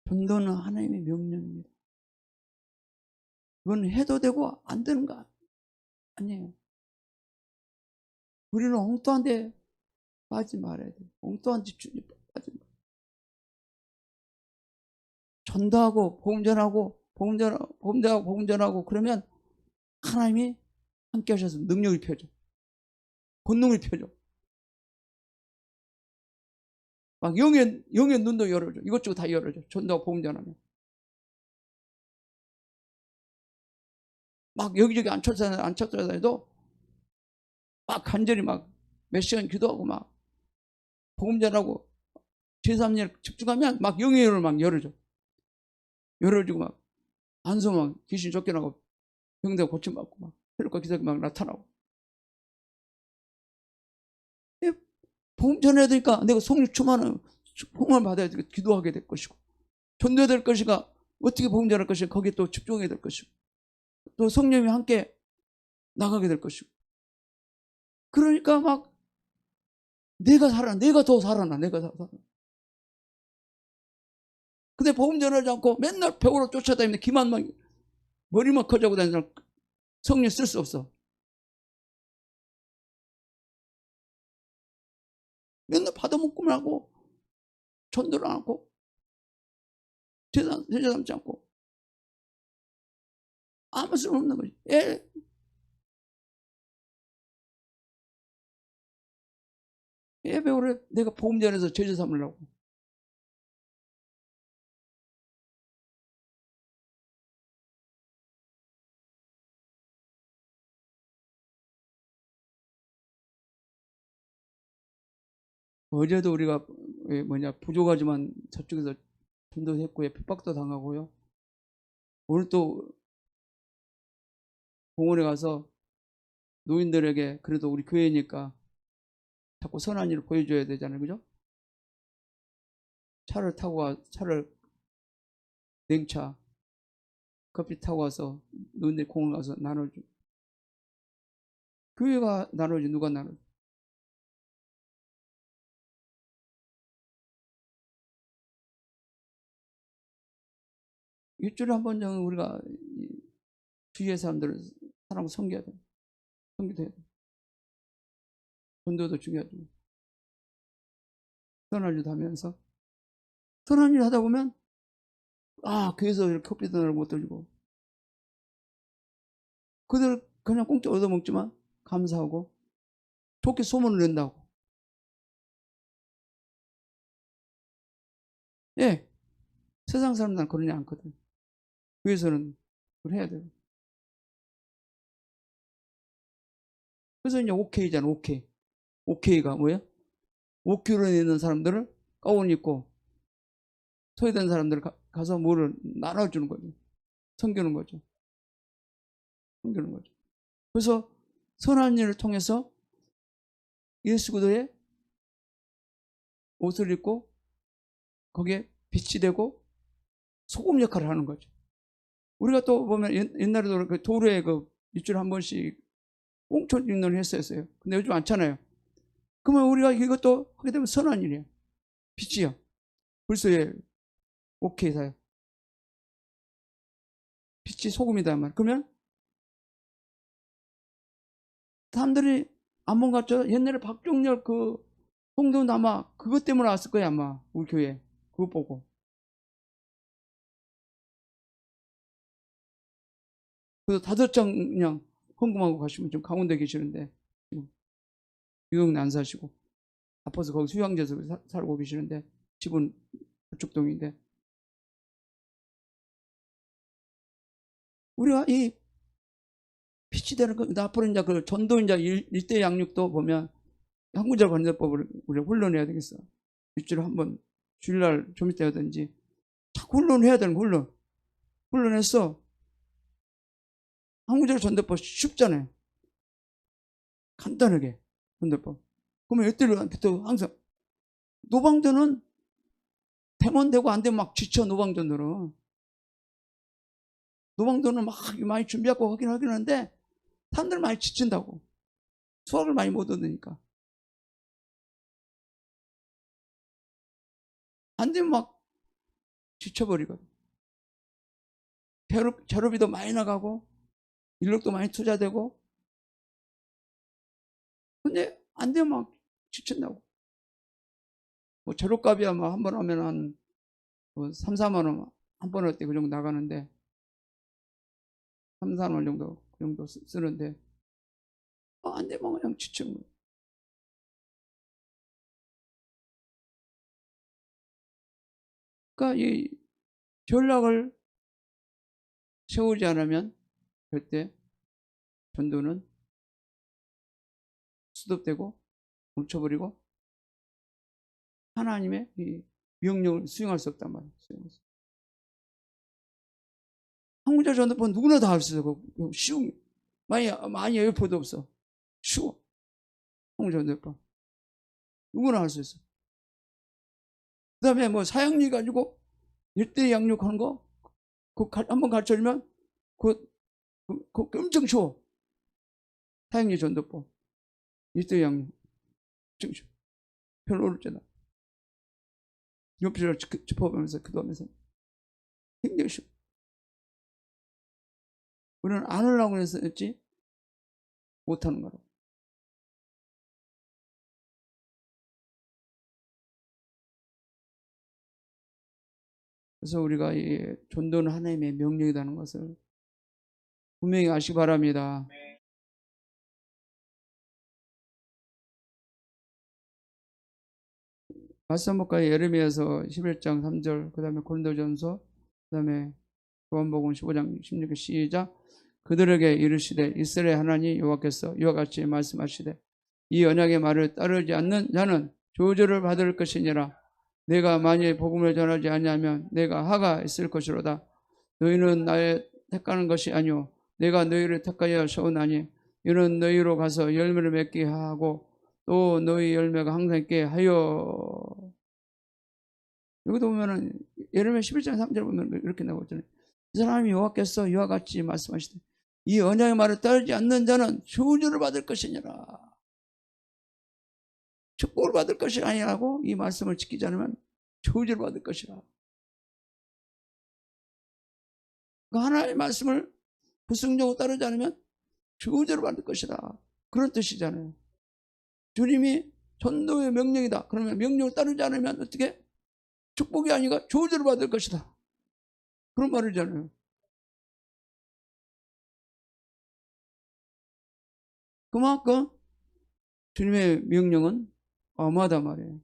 전도는 하나님의 명령입니다. 그건 해도 되고 안 되는 거 아니에요. 우리는 엉뚱한 데 빠지지 말아야 돼요. 엉뚱한 집중에 빠지지 말아요. 전도하고 복음 전하고 그러면 하나님이 함께 하셔서 능력을 펴줘. 본능을 펴줘. 막 영의 눈도 열어줘. 이것저것 다 열어줘. 전도하고 복음 전하면. 막 여기저기 안 찾아다녀도 막 간절히 막 몇 시간 기도하고 막 복음 전하고 제3일 집중하면 막 영의 눈을 막 열어주고 막 안수 막 귀신 쫓겨나고 병들 고침받고 막 혈과 기적이 막 나타나고. 복음 전해야 되니까 내가 성령 충만한 복음을 받아야 되니까 기도하게 될 것이고, 전도해야 될 것이가 어떻게 복음 전할 것이가 거기에 또 집중하게 될 것이고, 또 성령이 함께 나가게 될 것이고. 그러니까 막 내가 더 살아나. 근데 복음 전하지 않고 맨날 벽으로 쫓아다니는데 기만 막 머리만 커져고 다니는 성령 쓸 수 없어. 맨날 받아먹고만 하고 전도를 안 하고 제자 삼지 않고 아무 쓸모없는 거지. 배우래. 내가 복음 전해서 제자 삼으려고. 어제도 우리가 부족하지만 저쪽에서 전도했고요, 핍박도 당하고요. 오늘 또 공원에 가서 노인들에게 그래도 우리 교회니까 자꾸 선한 일을 보여줘야 되잖아요, 그죠? 차를 냉차 커피 타고 와서 노인들 공원 가서 나눠줘. 교회가 나눠줘. 누가 나눠줘? 일주일에 한 번 정도 우리가 주위의 사람들을 사랑하고 섬겨야 돼. 섬기도 해야 돼. 전도도 중요하죠. 선한 일도 하면서 선한 일 하다 보면 교회에서 이렇게 커피도 못 들고 그들 그냥 공짜 얻어먹지만 감사하고 좋게 소문을 낸다고. 예, 세상 사람들은 그러지 않거든. 교회에서는 그걸 해야 돼요. 그래서 이제 오케이잖아. 오케이가 뭐야? 오케이로 있는 사람들을 가운 입고 소외된 사람들을 가서 뭐를 나눠주는 거죠. 섬기는 거죠. 그래서 선한 일을 통해서 예수 그리스도의 옷을 입고 거기에 빛이 되고 소금 역할을 하는 거죠. 우리가 또 보면 옛날에도 그 도로에 일주일에 한 번씩 꽁초 인론을 했었어요. 근데 요즘 않잖아요. 그러면 우리가 이것도 하게 되면 선한 일이에요. 빛이요. 불소에 오케이 사요. 빛이 소금이다 말. 그러면 사람들이 안 본 것 같죠? 옛날에 박종렬 송도는 아마 그것 때문에 왔을 거예요. 아마 우리 교회 그거 보고. 그래서 5장 그냥 헌금하고 가시면 좀 강원도에 계시는데 지금 유동네 안 사시고 아파서 거기 수양제에서 살고 계시는데 집은 부축동인데, 우리가 이 빛이 되는 앞으로 이제 그 전도 이제 일대 양육도 보면 한국자 관대법을 우리가 훈련해야 되겠어. 일주일에 한 번 주일날 좀 이따 하든지 자꾸 훈련해야 되는 거. 훈련해서 한국자 전대법 쉽잖아요. 간단하게 전대법. 그러면 이때부터 항상 노방전은 되면 되고 안 되면 막 지쳐. 노방전들은 막 많이 준비하고 하긴 하는데 사람들 많이 지친다고. 수학을 많이 못 얻으니까. 안 되면 막 지쳐버리거든. 재료비도 많이 나가고 인력도 많이 투자되고, 근데 안 되면 막 지친다고. 뭐 재료값이야 뭐 한 번 하면 한 뭐 3, 4만 원 한 번 할 때 그 정도 나가는데, 3, 4만 원 정도 그 정도 쓰는데 안 되면 그냥 지친 거예요. 그러니까 이 전략을 세우지 않으면 절대 전도는 수습되고 멈춰버리고 하나님의 이 명령을 수행할 수 없단 말이에요. 한국자 전도법 누구나 다 할 수 있어. 쉬운, 많이 여유포도 없어. 쉬워. 한국자 전도법 누구나 할 수 있어. 그 다음에 뭐 사형리 가지고 일대 양육하는 거 한번 가르쳐주면 그 엄청 쉬워. 사형리 전도법 일대 양육 엄청 쉬워. 별로 어렵잖아. 옆에서 짚어보면서 기도하면서 굉장히 쉬워. 우리는 안 하려고 했었지 못하는 거라고. 그래서 우리가 이 전도는 하나님의 명령이라는 것을 분명히 아시기 바랍니다. 말씀 한번 볼까요? 예레미야서 11장 3절, 그 다음에 고린도전서, 그 다음에 요한복음 15장 16절 시작. 그들에게 이르시되 이스라엘 하나님 여호와께서 이와 같이 말씀하시되 이 언약의 말을 따르지 않는 자는 저주를 받을 것이니라. 내가 만일 복음을 전하지 아니하면 내가 화가 있을 것이로다. 너희는 나의 택하는 것이 아니오 내가 너희를 택하여 세우나니 이는 너희로 가서 열매를 맺게 하고 또 너희 열매가 항상 있게 하여. 여기도 보면은 예레미야 11장 3절 보면 이렇게 나오잖아요. 이 사람이 여호와께서 이와 같이 말씀하시되 이 언약의 말을 따르지 않는 자는 저주를 받을 것이니라. 축복을 받을 것이 아니라고 이 말씀을 지키지 않으면 저주를 받을 것이라. 하나님의 말씀을 불순종으로 따르지 않으면 저주를 받을 것이라. 그런 뜻이잖아요. 주님이 전도의 명령이다. 그러면 명령을 따르지 않으면 어떻게? 축복이 아니라 저주를 받을 것이다. 그런 말이잖아요. 그만큼 주님의 명령은 어마하단 말이에요.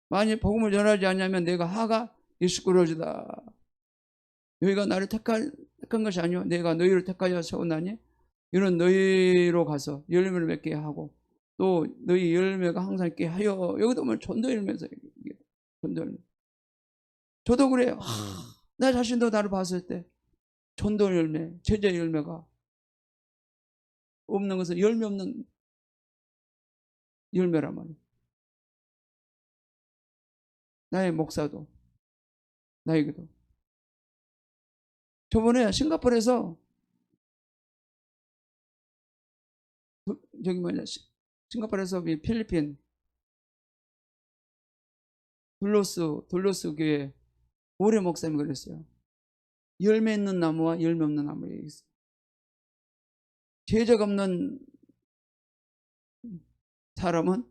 만일 복음을 전하지 않냐면 내가 화가 있을 것이다. 너희가 나를 택한 것이 아니오 내가 너희를 택하여 세우나니 이런 너희로 가서 열매를 맺게 하고 또 너희 열매가 항상 있게 하여. 여기도 보면 전도 열매에서 전도 열매. 저도 그래요. 나 자신도 나를 봤을 때 전도 열매, 제자 열매가 없는 것은 열매 없는 열매란 말이에요. 나의 목사도 나에게도. 저번에 싱가포르에서 싱가포르에서 필리핀 둘로스 교회 오래 목사님이 그랬어요. 열매 있는 나무와 열매 없는 나무가 있어요. 제자가 없는 사람은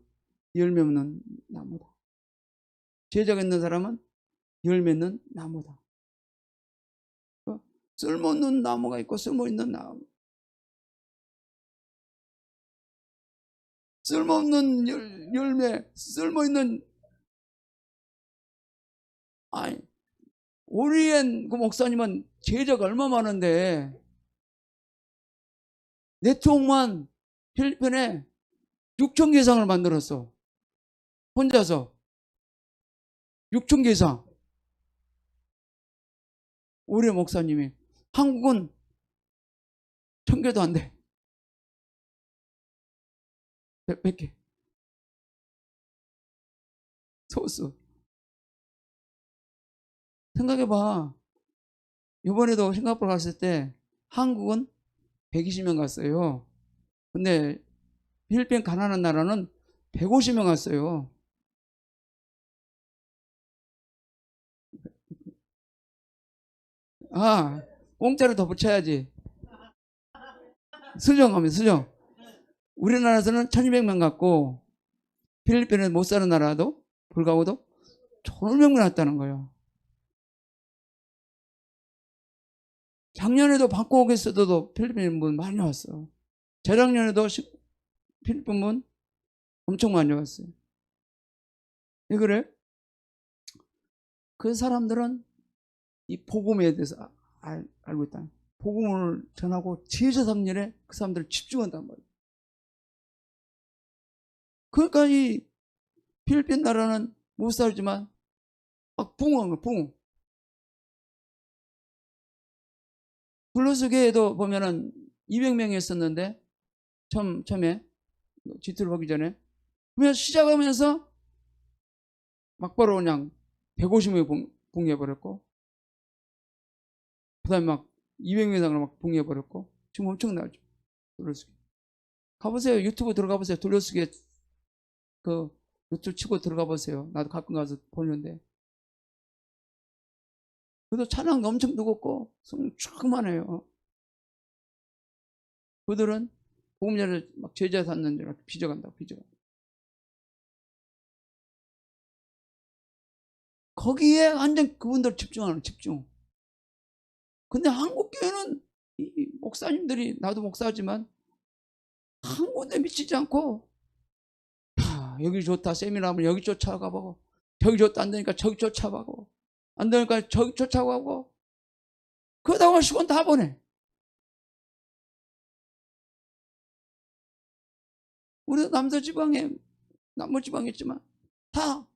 열매 없는 나무다. 제자가 있는 사람은 열매 있는 나무다. 쓸모없는 나무가 있고 쓸모있는 나무. 쓸모없는 열매, 쓸모있는. 아니, 오리엔 그 목사님은 제자가 얼마 많은데 네트워크만 필리핀에 6,000개 이상을 만들었어. 혼자서 6,000개 이상. 오리엔 목사님이. 한국은 1,000개도 안 돼. 100개. 소수. 생각해봐. 이번에도 싱가포르 갔을 때 한국은 120명 갔어요. 근데 필리핀 가난한 나라는 150명 갔어요. 아, 공짜로 더 붙여야지. 수정하면 수정. 우리나라에서는 1200명 갖고 필리핀에 못 사는 나라도 불구하고도 1000명이 났다는 거예요. 작년에도 방콕에서도 필리핀 분 많이 왔어. 재작년에도 필리핀 분 엄청 많이 왔어요. 왜 그래? 그 사람들은 이 복음에 대해서 알고 있다. 복음을 전하고 제자3년에 그 사람들 집중한단 말이에요. 그러니까 이 필리핀 나라는 못 살지만 막 붕어한 거야, 붕어. 블루스 교회도 보면은 200명이 있었는데 처음에 G2를 하기 전에 그냥 시작하면서 막바로 그냥 150명이 붕괴해버렸고 그 다음에 막 200명 이상을 막 붕괴해버렸고 지금 엄청나죠. 돌려쓰기 가보세요. 유튜브 들어가 보세요. 돌려쓰기 그 유튜브 치고 들어가 보세요. 나도 가끔 가서 보는데 그래도 찬양도 엄청 뜨겁고 성령 충만해요. 그들은 복음자를 막 제자 삼는 줄 알고 빚어간다고. 거기에 완전 그분들 집중하는 집중. 근데 한국 교회는 이 목사님들이 나도 목사지만 한 군데 미치지 않고 여기 좋다 세미나 하면 여기 쫓아가보고 저기 좋다 안 되니까 저기 쫓아가고 안 되니까 저기 쫓아가고 그러다가 시간 다 보내. 우리도 남서지방에 남부지방에 있지만 다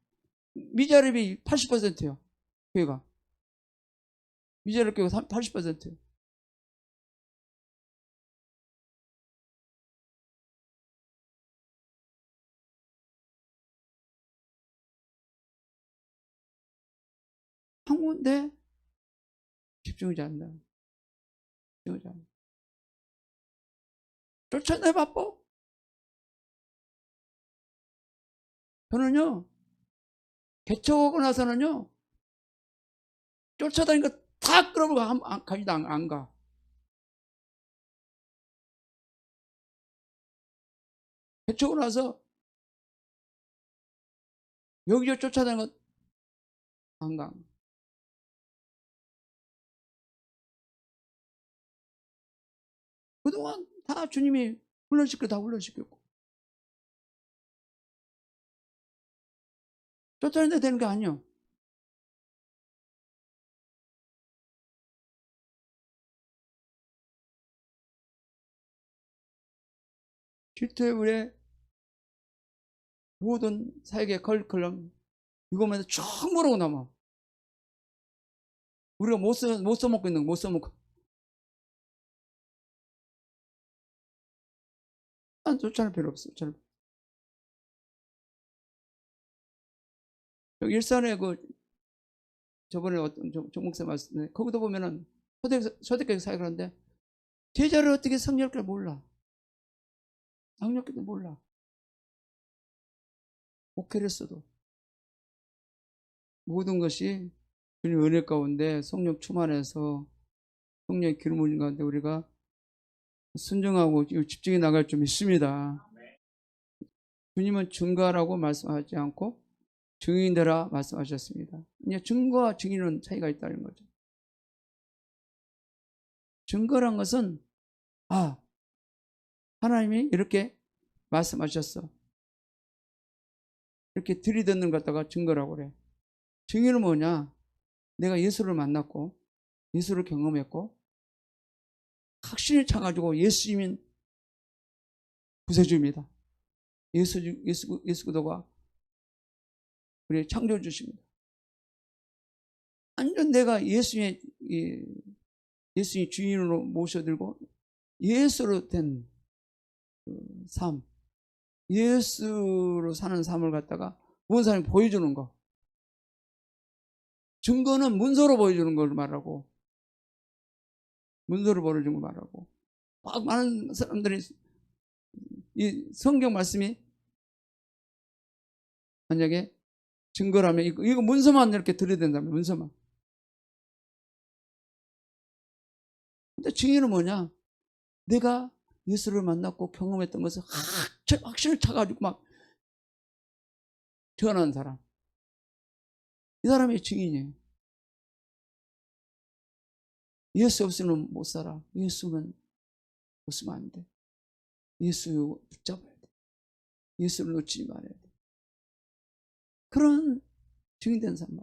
미자립이 80%예요. 교회가 미자립 교회가 80%예요. 한 군데 집중하지 않는다. 집중하지 않는다. 쫓아내 바빠. 저는요 개척하고 나서는요 쫓아다니니까 다 끌어버리고 가지도 안 가. 개척하고 나서 여기저기 쫓아다니는 거 안 가. 그동안 다 주님이 다 훈련시켰고 쫓아내야 되는 게 아니에요. 슈테블의 모든 사역의 커리큘럼 이거면서 쭉 모르고 남아. 우리가 못 써먹고 있는 거 못 써먹고. 난 쫓아낼 필요 없어. 일산에 저번에 어떤 정목사 말씀 거기도 보면은 초대교회 사역을 하는데 제자를 어떻게 성령을 몰라. 학력도 몰라. 목회를 했어도 모든 것이 주님 은혜 가운데 성령 충만해서 성령의 기름 가운데 우리가 순종하고 집중해 나갈 좀 있습니다. 주님은 증거라고 말씀하지 않고 증인되라 말씀하셨습니다. 이제 증거와 증인은 차이가 있다는 거죠. 증거란 것은 하나님이 이렇게 말씀하셨어. 이렇게 들이듣는 것 갖다가 증거라고 그래. 증인은 뭐냐? 내가 예수를 만났고 예수를 경험했고 확신이 차가지고 예수님은 구세주입니다. 예수 그도가 우리 창조주십니다. 완전 내가 예수님의 주인으로 모셔들고 예수로 된 삶, 예수로 사는 삶을 갖다가 모든 사람이 보여주는 거. 증거는 문서로 보여주는 걸 말하고 문서로 보여주는 걸 말하고 많은 사람들이 이 성경 말씀이 만약에 증거라면 이거 문서만 이렇게 들여야 된다면 문서만 근데 증인은 뭐냐? 내가 예수를 만났고 경험했던 것을 확신을 차가지고 막 전하는 사람. 이 사람이 증인이에요. 예수 없으면 못 살아. 예수는 없으면 안 돼. 예수 붙잡아야 돼. 예수를 놓치지 말아야 돼. 그런 증인된 사람.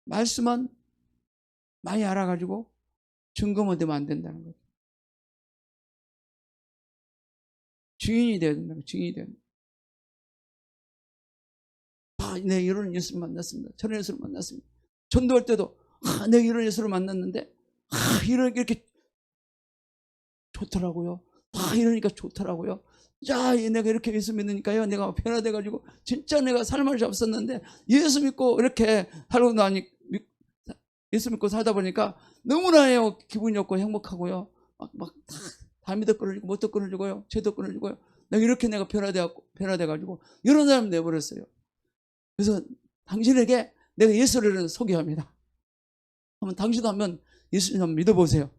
말씀만 많이 알아가지고 증거만 되면 안 된다는 거죠. 증인이 돼야 된다는 거예요. 증인이 돼야 된다. 내 이런 예수를 만났습니다. 저런 예수를 만났습니다. 전도할 때도 내가 이런 예수를 만났는데 이렇게 좋더라고요. 이러니까 좋더라고요. 자, 내가 이렇게 예수 믿으니까요, 내가 변화돼가지고 진짜 내가 삶을 잡았었는데 예수 믿고 이렇게 살고 나니 예수 믿고 살다 보니까 너무나요 기분이 좋고 행복하고요. 다 믿어 끊어지고 못도 끊어지고요, 죄도 끊어지고요. 내가 변화돼가지고 이런 사람 내버렸어요. 그래서 당신에게 내가 예수를 소개합니다. 한번 당신도 한번 예수님 한번 믿어보세요.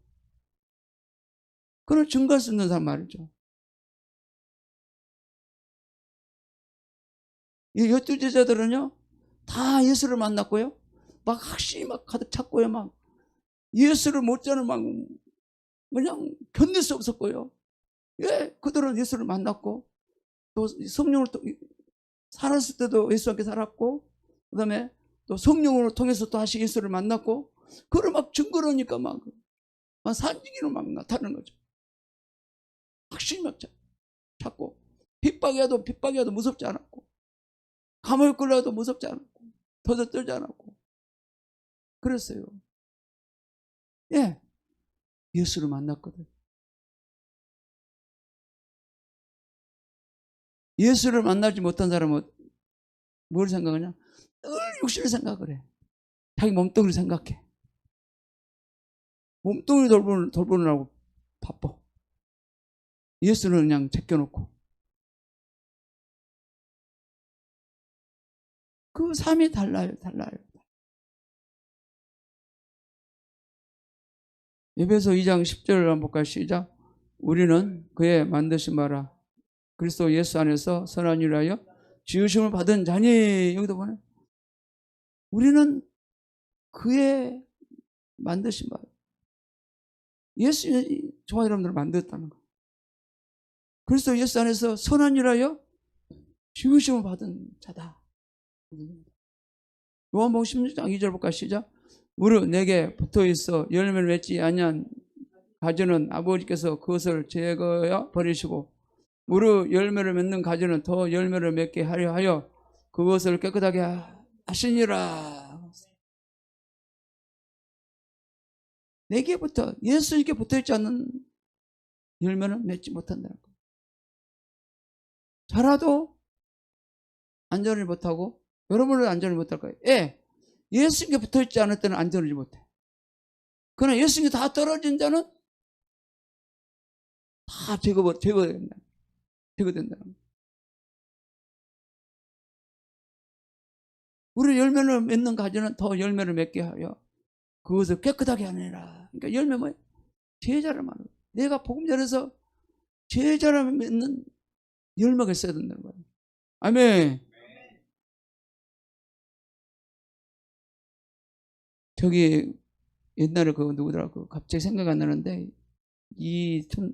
그걸 증거할 수 있는 사람 말이죠. 이 12제자들은요, 다 예수를 만났고요, 막 확신이 막 가득 찼고요, 막 예수를 못지않은 막 그냥 견딜 수 없었고요. 예, 그들은 예수를 만났고 또 성령을 또 살았을 때도 예수와 함께 살았고, 그 다음에 또 성령으로 통해서 또 다시 예수를 만났고, 그걸 막 증거하니까 막 산증인으로 막 나타나는 거죠. 확신이 막 찾고, 핍박이라도 무섭지 않았고, 감옥에 끌려도 무섭지 않았고, 더더 떨지 않았고, 그랬어요. 예, 예수를 만났거든. 예수를 만나지 못한 사람은 뭘 생각하냐? 늘 육신을 생각을 해. 자기 몸뚱이를 생각해. 몸뚱이 돌보느라고 바빠. 예수는 그냥 제껴놓고. 그 삶이 달라요. 에베소 2장 10절을 한번 볼까요? 시작. 우리는 그의 만드신 바라 그리스도 예수 안에서 선한 일을 하여 지으심을 받은 자니. 여기도 보네. 우리는 그의 만드신 바, 예수 저와 여러분들을 만들었다는 거. 그리스도 예수 안에서 선한 일을 하여 지으심을 받은 자다. 요한복음 16장 2절 볼까요? 시작. 무릇 내게 붙어있어 열매를 맺지 아니한 가지는 아버지께서 그것을 제거하여 버리시고, 무릇 열매를 맺는 가지는 더 열매를 맺게 하려 하여 그것을 깨끗하게 하시니라. 내게부터, 예수에게 붙어있지 않는 열매는 맺지 못한다는 거예요. 자라도 안전을 못하고, 여러분은 안전을 못할 거예요. 예, 예수님께 붙어있지 않을 때는 안전을 못해. 그러나 예수님이 다 떨어진 자는 다 제거된다는 거예요. 우리 열매를 맺는 가지는 더 열매를 맺게 하여 그것을 깨끗하게 하느니라. 그러니까 열매 뭐예요? 제자를 말하는 거예요. 내가 복음 전해서 제자를 맺는 열매가 있어야 된다는 거예요. 아멘. 저기 옛날에 그 누구더라, 그 갑자기 생각 안 나는데, 이춘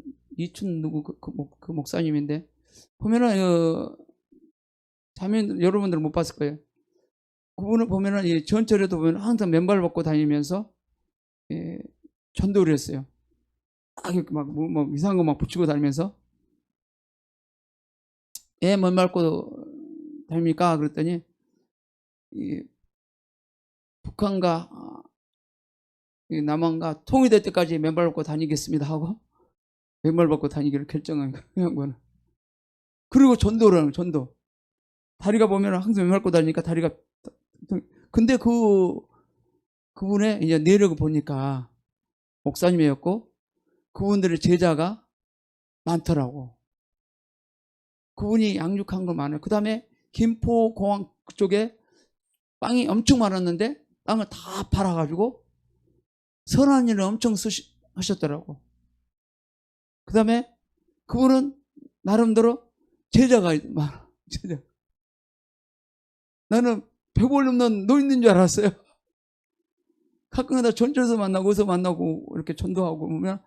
누구 그 목사님인데, 보면은 자매 여러분들은 못 봤을 거예요. 그분을 보면은 이 전철에도 보면 항상 맨발 벗고 다니면서 전도를 했어요. 이렇게 막 뭐 이상한 거 막 붙이고 다니면서, 맨발 벗고 다닙니까? 그랬더니 북한과 남한과 통일될 때까지 맨발 벗고 다니겠습니다 하고 맨발 벗고 다니기를 결정한 거는. 그리고 전도를 하는, 전도. 다리가 보면 항상 맨발 벗고 다니니까 다리가. 근데 그분의 이제 내력을 보니까 목사님이었고 그분들의 제자가 많더라고. 그분이 양육한 거 많아요. 그 다음에 김포공항 그쪽에 빵이 엄청 많았는데 땅을 다 팔아가지고 선한 일을 엄청 하셨더라고. 그 다음에 그분은 나름대로 제자가 많아. 제자. 나는 100원 넘는 노인인 줄 알았어요. 가끔가다 전철에서 만나고 어디서 만나고 이렇게 전도하고 보면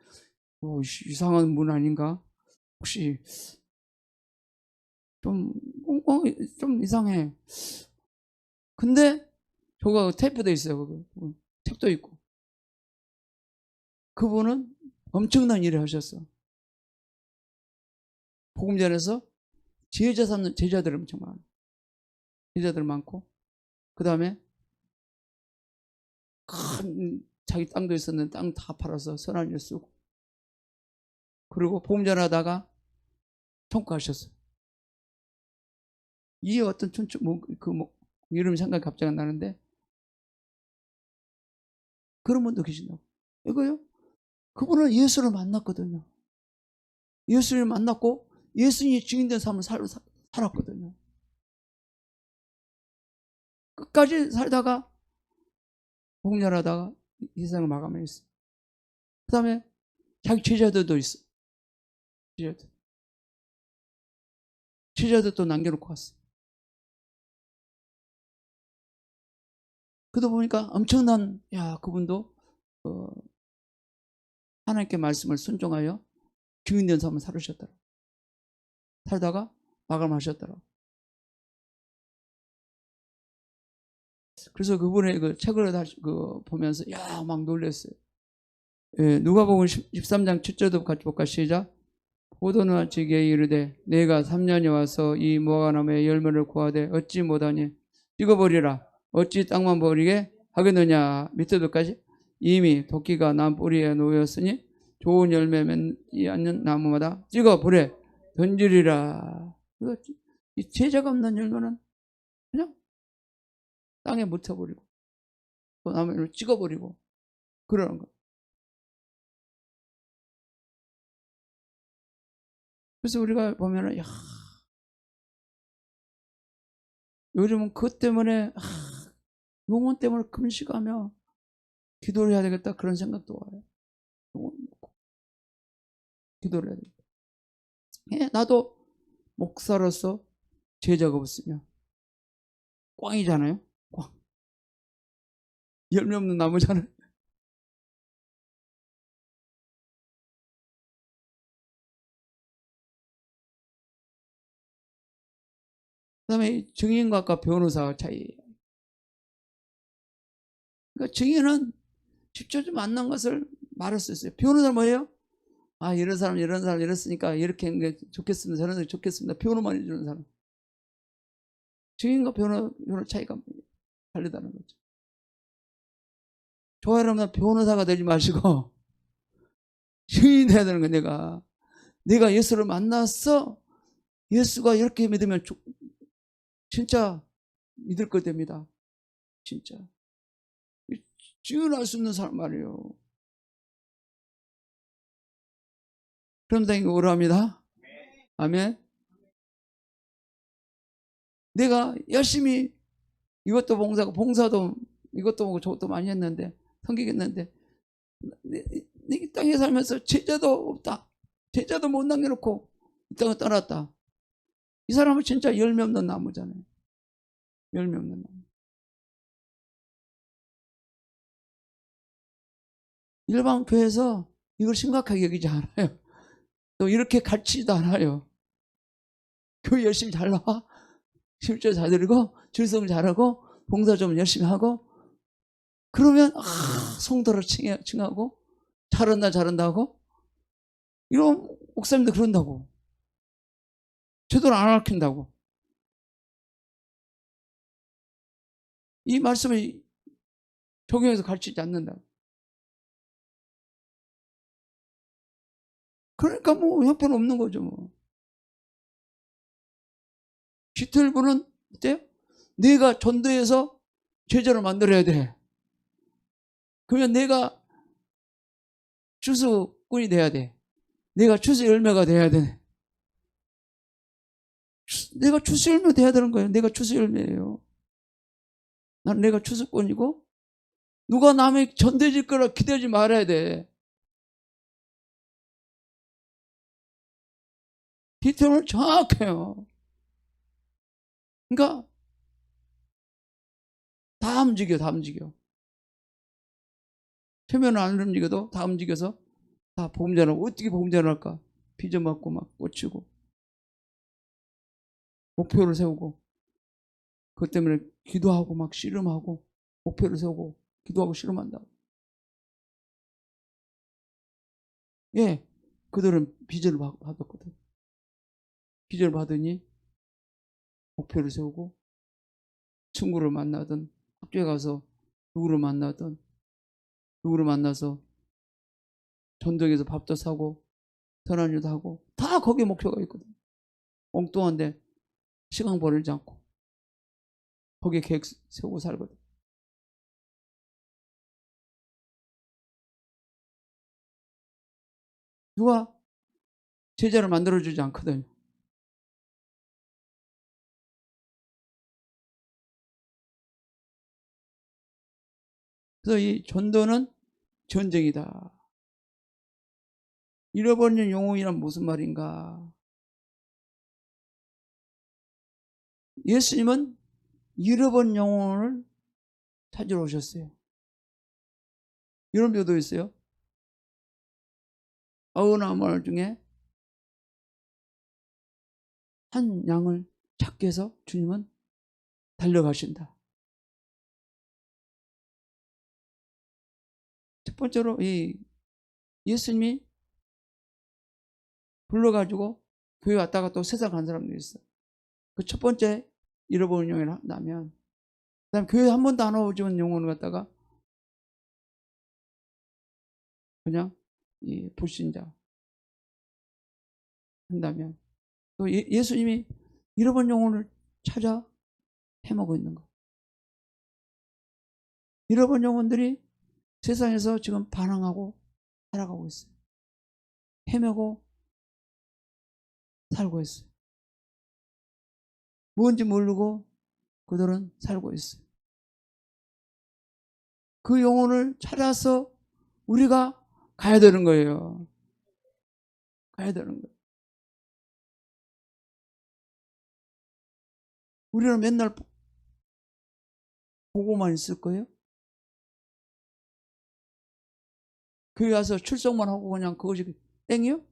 이상한 분 아닌가? 혹시 좀 이상해. 근데 저거 테이프도 있어요. 책도 있고. 그분은 엄청난 일을 하셨어. 복음전에서 제자 삼는 제자들 엄청 많아. 제자들 많고, 그 다음에 큰 자기 땅도 있었는데 땅 다 팔아서 선한 일 쓰고, 그리고 복음전하다가 통과하셨어. 이 어떤 이름 생각이 갑자기 안 나는데 그런 분도 계신다고. 이거요? 그분은 예수를 만났거든요. 예수를 만났고 예수님이 증인된 삶을 살았거든요. 끝까지 살다가 복음전하다가 이 세상을 마감했어요. 그 다음에 자기 제자들도 있어. 제자들도 남겨놓고 갔어. 그러다 보니까 엄청난, 그분도 하나님께 말씀을 순종하여 증인된 삶을 살으셨더라고. 살다가 마감하셨더라고. 그래서 그분의 그 책을 다시 보면서 막 놀랐어요. 예, 누가복음 13장 7절도 같이 볼까? 시작. 포도나무 지기에 이르되 내가 3년에 와서 이 무화과나무의 열매를 구하되 얻지 못하니 찍어버리라. 어찌 땅만 버리게 하겠느냐. 밑에도까지 이미 도끼가 남 뿌리에 놓였으니 좋은 열매 맺지 않는 나무마다 찍어버려 던지리라. 이 제자가 없는 열매는 그냥 땅에 묻혀버리고 또 나무를 찍어버리고 그러는 거예요. 그래서 우리가 보면은 요즘은 그것 때문에 영혼 때문에 금식하며 기도를 해야 되겠다 그런 생각도 와요. 기도를 해야 되겠다. 나도 목사로서 제자가 없으면 꽝이잖아요. 꽝. 열매 없는 나무잖아요. 그 다음에 증인과 아까 변호사 차이. 그러니까 증인은 직접 만난 것을 말할 수 있어요. 변호사는 뭐예요? 이런 사람 이랬으니까 이렇게 하는 게 좋겠습니다. 저런 사람 좋겠습니다. 변호만 해주는 사람. 증인과 변호 차이가 다르다는 거죠. 좋아요, 여러분. 변호사가 되지 마시고 증인이 돼야 되는 거예요. 내가 예수를 만났어. 예수가 이렇게 믿으면 진짜 믿을 거 됩니다. 진짜. 증언할 수 있는 사람 말이에요. 그럼 당연히 오랍니다. 아멘. 내가 열심히 이것도 봉사도 이것도 보고 저것도 많이 했는데 섬기겠는데 이 땅에 살면서 제자도 없다. 제자도 못 남겨놓고 이 땅을 떠났다. 이 사람은 진짜 열매 없는 나무잖아요. 열매 없는 나무. 일반 교회에서 이걸 심각하게 여기지 않아요. 또 이렇게 가르치지도 않아요. 교회 열심히 잘 나와. 실제 잘 드리고 질성 잘하고 봉사 좀 열심히 하고 그러면 성도를 칭하고 잘한다고 이런 목사님들 그런다고. 제대로 안 가르친다고. 이 말씀을 적용해서 가르치지 않는다. 그러니까 뭐 형편없는 거죠. 뭐. 기틀부는 어때요? 내가 전도해서 제자를 만들어야 돼. 그러면 내가 추수꾼이 돼야 돼. 내가 추수 열매가 돼야 돼. 내가 추수 열매 돼야 되는 거예요. 내가 추수 열매예요. 난 내가 추수꾼이고 누가 남의 전대질 거라 기대지 말아야 돼. 디테일은 정확해요. 그러니까 다 움직여, 다 움직여. 표면은 안 움직여도 다 움직여서 다 복음 전하고. 어떻게 복음 전할까? 비전 맞고 막 꽂히고 목표를 세우고 그것 때문에 기도하고 막 씨름하고 목표를 세우고 기도하고 씨름한다고. 예, 그들은 비전을 받았거든. 비전을 받으니 목표를 세우고 친구를 만나든 학교에 가서 누구를 만나든 누구를 만나서 전동에서 밥도 사고 선한 일도 하고 다 거기에 목표가 있거든. 엉뚱한데 시간 버리지 않고 거기에 계획 세우고 살거든. 누가 제자를 만들어주지 않거든요. 그래서 이 전도는 전쟁이다. 잃어버린 영혼이란 무슨 말인가? 예수님은 잃어버린 영혼을 찾으러 오셨어요. 이런 묘도 있어요. 어느 나무 중에 한 양을 찾기 위해서 주님은 달려가신다. 첫 번째로 이 예수님이 불러가지고 교회 왔다가 또 세상 간 사람들이 있어. 그 첫 번째 잃어버린 영혼을 나면, 그다음 교회 한 번도 안 와보지만 영혼을 갖다가 그냥 이 불신자 한다면, 또 예수님이 잃어버린 영혼을 찾아 헤매고 있는 거. 잃어버린 영혼들이 세상에서 지금 반항하고 살아가고 있어요. 헤매고 살고 있어요. 뭔지 모르고 그들은 살고 있어요. 그 영혼을 찾아서 우리가 가야 되는 거예요. 가야 되는 거예요. 우리는 맨날 보고만 있을 거예요? 교회 와서 출석만 하고 그냥 그것이 땡이요?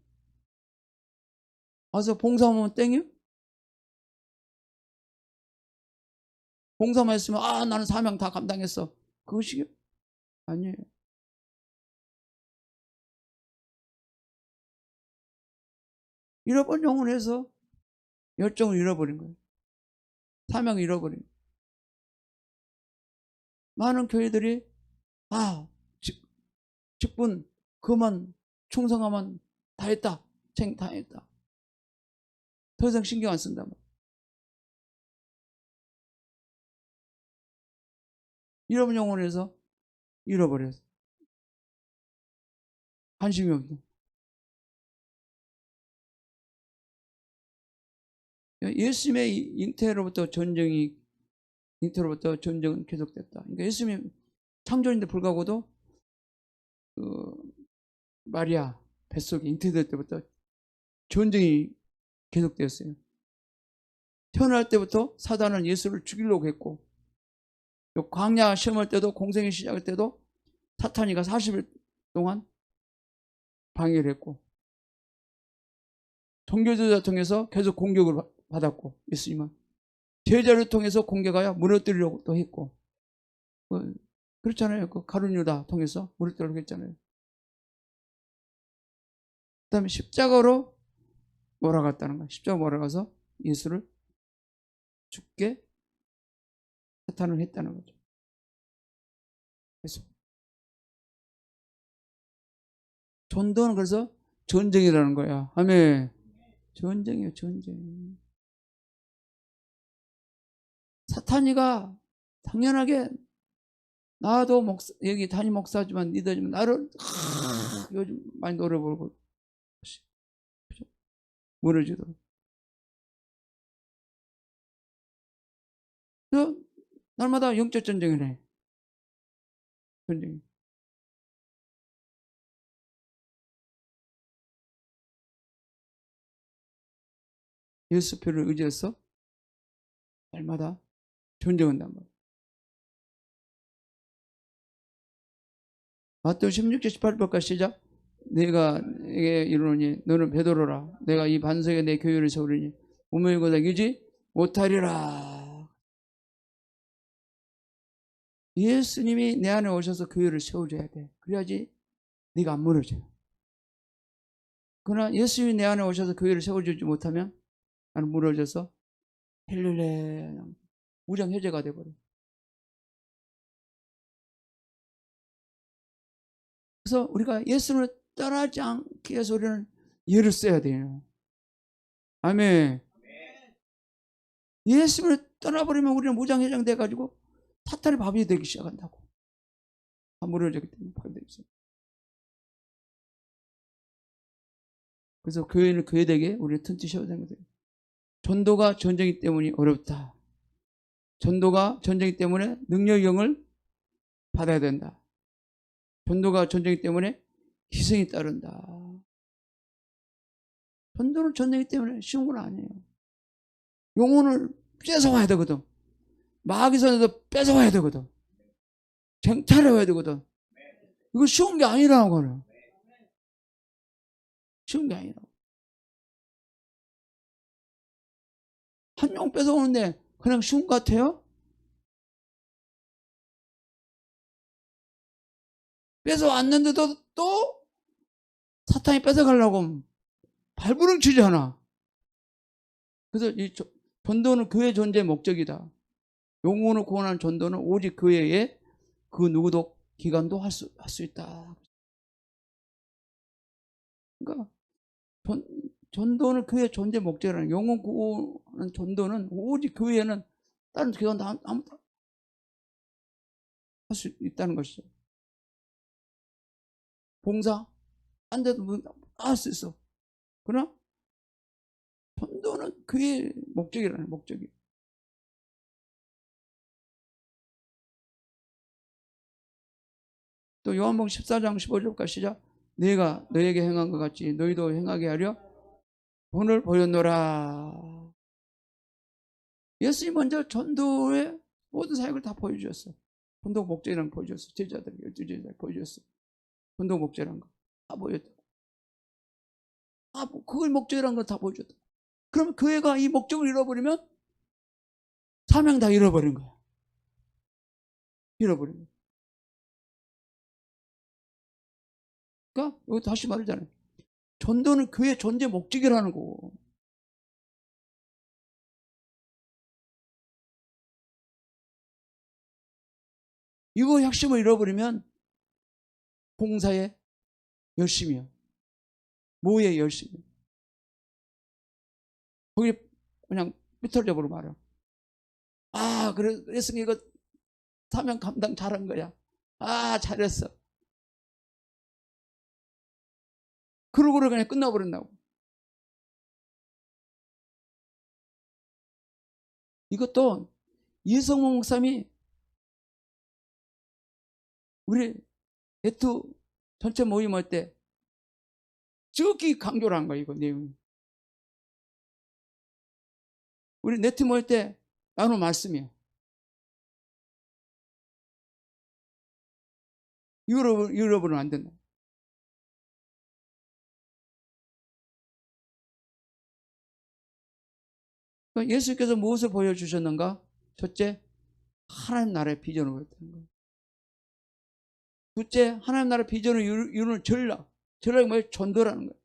와서 봉사하면 땡이요? 봉사만 했으면 나는 사명 다 감당했어. 그것이요? 아니에요. 잃어버린 영혼에서 열정을 잃어버린 거예요. 사명을 잃어버린 거예요. 많은 교회들이 직분 그만 충성하면 다 했다. 다 했다. 더 이상 신경 안 쓴다. 잃어버린 영혼에서 잃어버렸어. 관심이 없어. 예수님의 잉태로부터 전쟁은 계속됐다. 그러니까 예수님이 창조인데 불구하고도 그 마리아 뱃속에 잉태될 때부터 전쟁이 계속되었어요. 태어날 때부터 사단은 예수를 죽이려고 했고, 광야 시험할 때도 공생의 시작할 때도 사탄이가 40일 동안 방해를 했고, 종교제자 통해서 계속 공격을 받았고, 예수님은 제자를 통해서 공격하여 무너뜨리려고 했고, 그렇잖아요. 그 가룟 유다 통해서 무너뜨리려고 했잖아요. 그 다음에 십자가로 몰아갔다는 거야. 십자가 몰아가서 예수를 죽게 사탄을 했다는 거죠. 그래서 전도는 그래서 전쟁이라는 거야. 아멘. 전쟁이에요, 전쟁. 사탄이가 당연하게 나도 여기 담임 목사지만 니들 나를 요즘 많이 노래 부르고 무너지도록. 날마다 영적 전쟁이네. 전쟁. 예수표를 의지해서 날마다 전쟁한단 말이야. 마태오 16절 18절까지 시작. 내가 내게 이르노니 너는 베드로라. 내가 이 반석에 내 교회를 세우리니 우물이 고다기지 못하리라. 예수님이 내 안에 오셔서 교회를 세워줘야 돼. 그래야지 네가 안 무너져요. 그러나 예수님이 내 안에 오셔서 교회를 세워주지 못하면 나는 무너져서 헬렐레 무장해제가 돼버려. 그래서 우리가 예수님을 떠나지 않기 위해서 우리는 예를 써야 돼요. 아멘. 예수님을 떠나버리면 우리는 무장해장 돼가지고 사탄의 밥이 되기 시작한다고. 다 무너지기 때문에 밥이 되기 시작. 그래서 교회는 교회되게 우리는 튼튼히 세워야 되는 거예요. 전도가 전쟁이기 때문에 어렵다. 전도가 전쟁이기 때문에 능력의 영을 받아야 된다. 전도가 전쟁이기 때문에 희생이 따른다. 전도는 전쟁이기 때문에 쉬운 건 아니에요. 영혼을 뺏어와야 되거든. 마귀선에서 뺏어와야 되거든. 쟁탈해와야 되거든. 이거 쉬운 게 아니라고 하는. 쉬운 게 아니라고. 한 명 뺏어오는데 그냥 쉬운 것 같아요? 뺏어왔는데도 또 사탄이 뺏어가려고 발부릉치잖아. 그래서 이 전도는 교회 존재의 목적이다. 영혼을 구원하는 전도는 오직 교회에 그 누구도 기관도 할 수 있다. 그러니까 전도는 교회 존재 목적이라는 영혼 구원하는 전도는 오직 교회에는 다른 기관도 아무도 할 수 있다는 것이죠. 봉사 안 돼도 할 수 있어. 그러나 전도는 교회의 목적이라는 목적이. 또 요한복음 14장 15절까지 시작. 내가 너에게 행한 것 같이 너희도 행하게 하려 본을 보였노라. 예수님 먼저 전도의 모든 사역을 다 보여주셨어. 전도 목적이라는 거 보여줬어. 제자들, 12제자들 보여줬어. 전도 목적이라는 거 다 보여줬다. 그걸 목적이라는 걸 다 보여줬다. 그러면 교회가 이 목적을 잃어버리면 사명 다 잃어버린 거야. 잃어버린 거야. 그러니까 여기 다시 말하잖아요. 전도는 교회 존재 목적이라는 거고. 이거 핵심을 잃어버리면 봉사에 열심이요. 뭐에 열심이요. 거기 그냥 삐뚤어져 버려 말이야. 그래서 이거 사명 감당 잘한 거야. 잘했어. 그러고 그냥 끝나버린다고. 이것도 이성모 목사님이 우리 네트 전체 모임 할 때 적기 강조를 한 거야. 이거 내용이. 우리 네트 모일 때 나눈 말씀이야. 잃어버리면 안 된다. 그러니까 예수께서 무엇을 보여주셨는가? 첫째, 하나님 나라의 비전을 보였다는 거예요. 둘째, 하나님 나라의 비전을 이루는 전략이 뭐예요? 전도라는 거예요.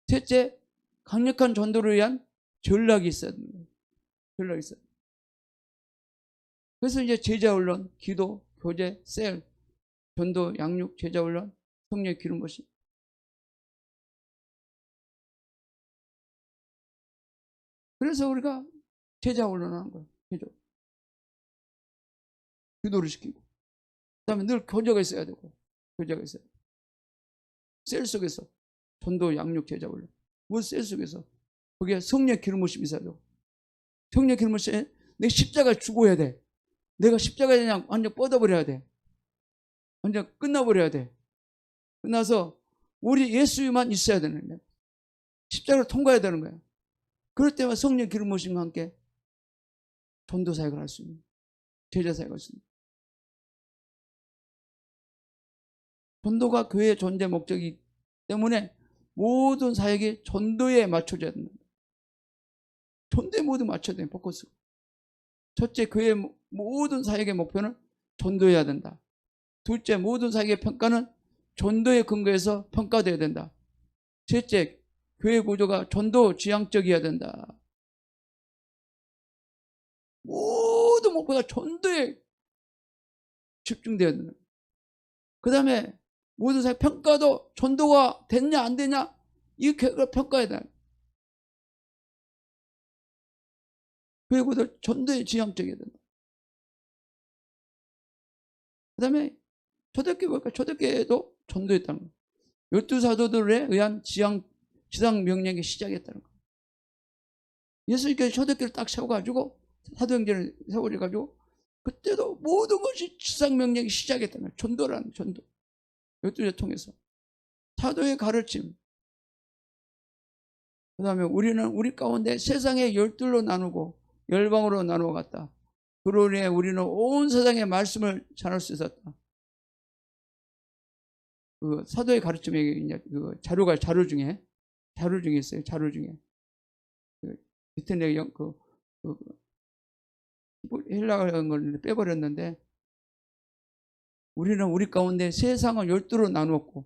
셋째, 강력한 전도를 위한 전략이 있어야 되는 거예요. 전략이 있어요. 그래서 이제 제자훈련, 기도, 교제, 셀, 전도, 양육, 제자훈련, 성령 기른 것이. 그래서 우리가 제자훈련하는 거예요. 기도를 시키고. 그 다음에 늘 교제가 있어야 되고. 교제가 있어야 되고. 셀 속에서 전도, 양육, 제자훈련. 뭐 셀 속에서 거기에 성령 기름 부심이 있어야 되고. 성령 기름 부심에 내 십자가에 죽어야 돼. 내가 십자가에 그냥 완전 뻗어버려야 돼. 완전 끝나버려야 돼. 끝나서 우리 예수만 있어야 되는 거야. 십자가를 통과해야 되는 거야. 그럴 때만 성령 기름 부으심과 함께 전도 사역을 할 수 있는, 제자 사역을 할 수 있는. 전도가 교회의 존재 목적이기 때문에 모든 사역이 전도에 맞춰져야 된다. 전도에 모두 맞춰야 돼, 포커스. 첫째, 교회의 모든 사역의 목표는 전도해야 된다. 둘째, 모든 사역의 평가는 전도에 근거해서 평가되어야 된다. 셋째, 교회 구조가 전도 지향적이어야 된다. 모든 목표가 전도에 집중되어야 된다. 그 다음에 모든 사역 평가도 전도가 됐냐 안 되냐 이 결과를 평가해야 된다. 교회 구조 전도에 지향적이어야 된다. 그 다음에 초대교회 볼까? 초대교회도 전도했다는 거예요. 12사도들에 의한 지상 명령이 시작했다는 거예요. 예수님께서 초대교회를 딱 세워가지고 사도행전을 세워가지고 그때도 모든 것이 지상 명령이 시작했다는 거예요. 전도라는 전도. 12제 통해서 사도의 가르침. 그 다음에 우리는 우리 가운데 세상의 열둘로 나누고 열방으로 나누어 갔다. 그로 인해 우리는 온 세상의 말씀을 전할 수 있었다. 그 사도의 가르침에 이제 그 자료 중에 있어요. 자료 중에 그 인터넷 헬라어라는 걸 빼버렸는데 우리는 우리 가운데 세상을 열두로 나누었고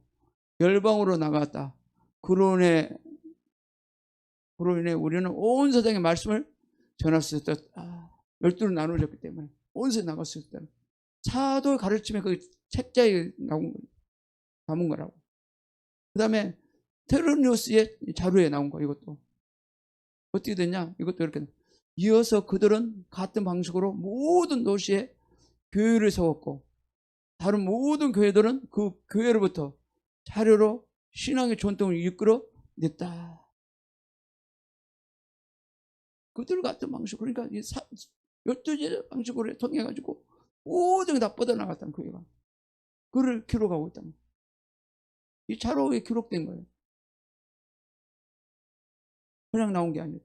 열방으로 나갔다. 그로 인해 우리는 온 세상의 말씀을 전할 수 있었다. 열두로 나누어졌기 때문에 온 세상에 나갈 수 있었다. 사도의 가르침에 그 책자에 남은 거라고. 그 다음에 테르니우스의 자료에 나온 거. 이것도 어떻게 됐냐? 이것도 이렇게 이어서 그들은 같은 방식으로 모든 도시에 교회를 세웠고 다른 모든 교회들은 그 교회로부터 자료로 신앙의 전통을 이끌어냈다. 그들 같은 방식으로, 그러니까 12제 방식으로 통해가지고 모든 게 다 뻗어나갔다는 교회가. 그를 기록하고 있다는 거예요. 이 자료에 기록된 거예요. 그냥 나온 게 아니에요.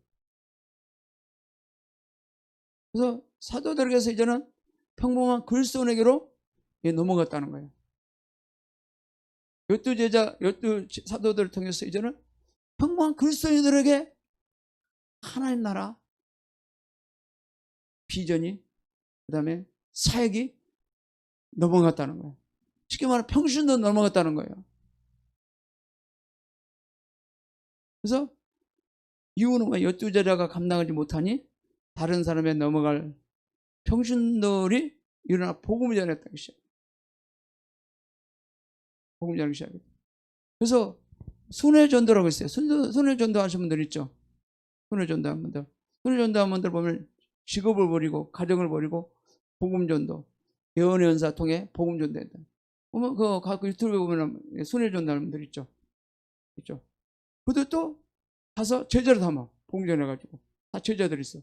그래서 사도들에게서 이제는 평범한 글쓴이에게로 넘어갔다는 거예요. 12 사도들을 통해서 이제는 평범한 글쓴이들에게 하나님 나라 비전이, 그 다음에 사역이 넘어갔다는 거예요. 쉽게 말하면 평신도 넘어갔다는 거예요. 그래서 이유는 12제자가 감당하지 못하니 다른 사람에 넘어갈 평신들이 일어나 복음을 전했다는 것이에요. 복음을 전하기 시작했다. 그래서 순회전도라고 있어요. 순회전도 하시는 분들 있죠. 순회전도 하는 분들. 순회전도 하는 분들 보면 직업을 버리고 가정을 버리고 복음전도, 예언의 은사 통해 복음전도한다. 보면 그 유튜브에 보면 순회전도 하는 분들 있죠. 있죠. 그들도 가서 제자를 삼아 복음전해가지고 다 제자들 있어.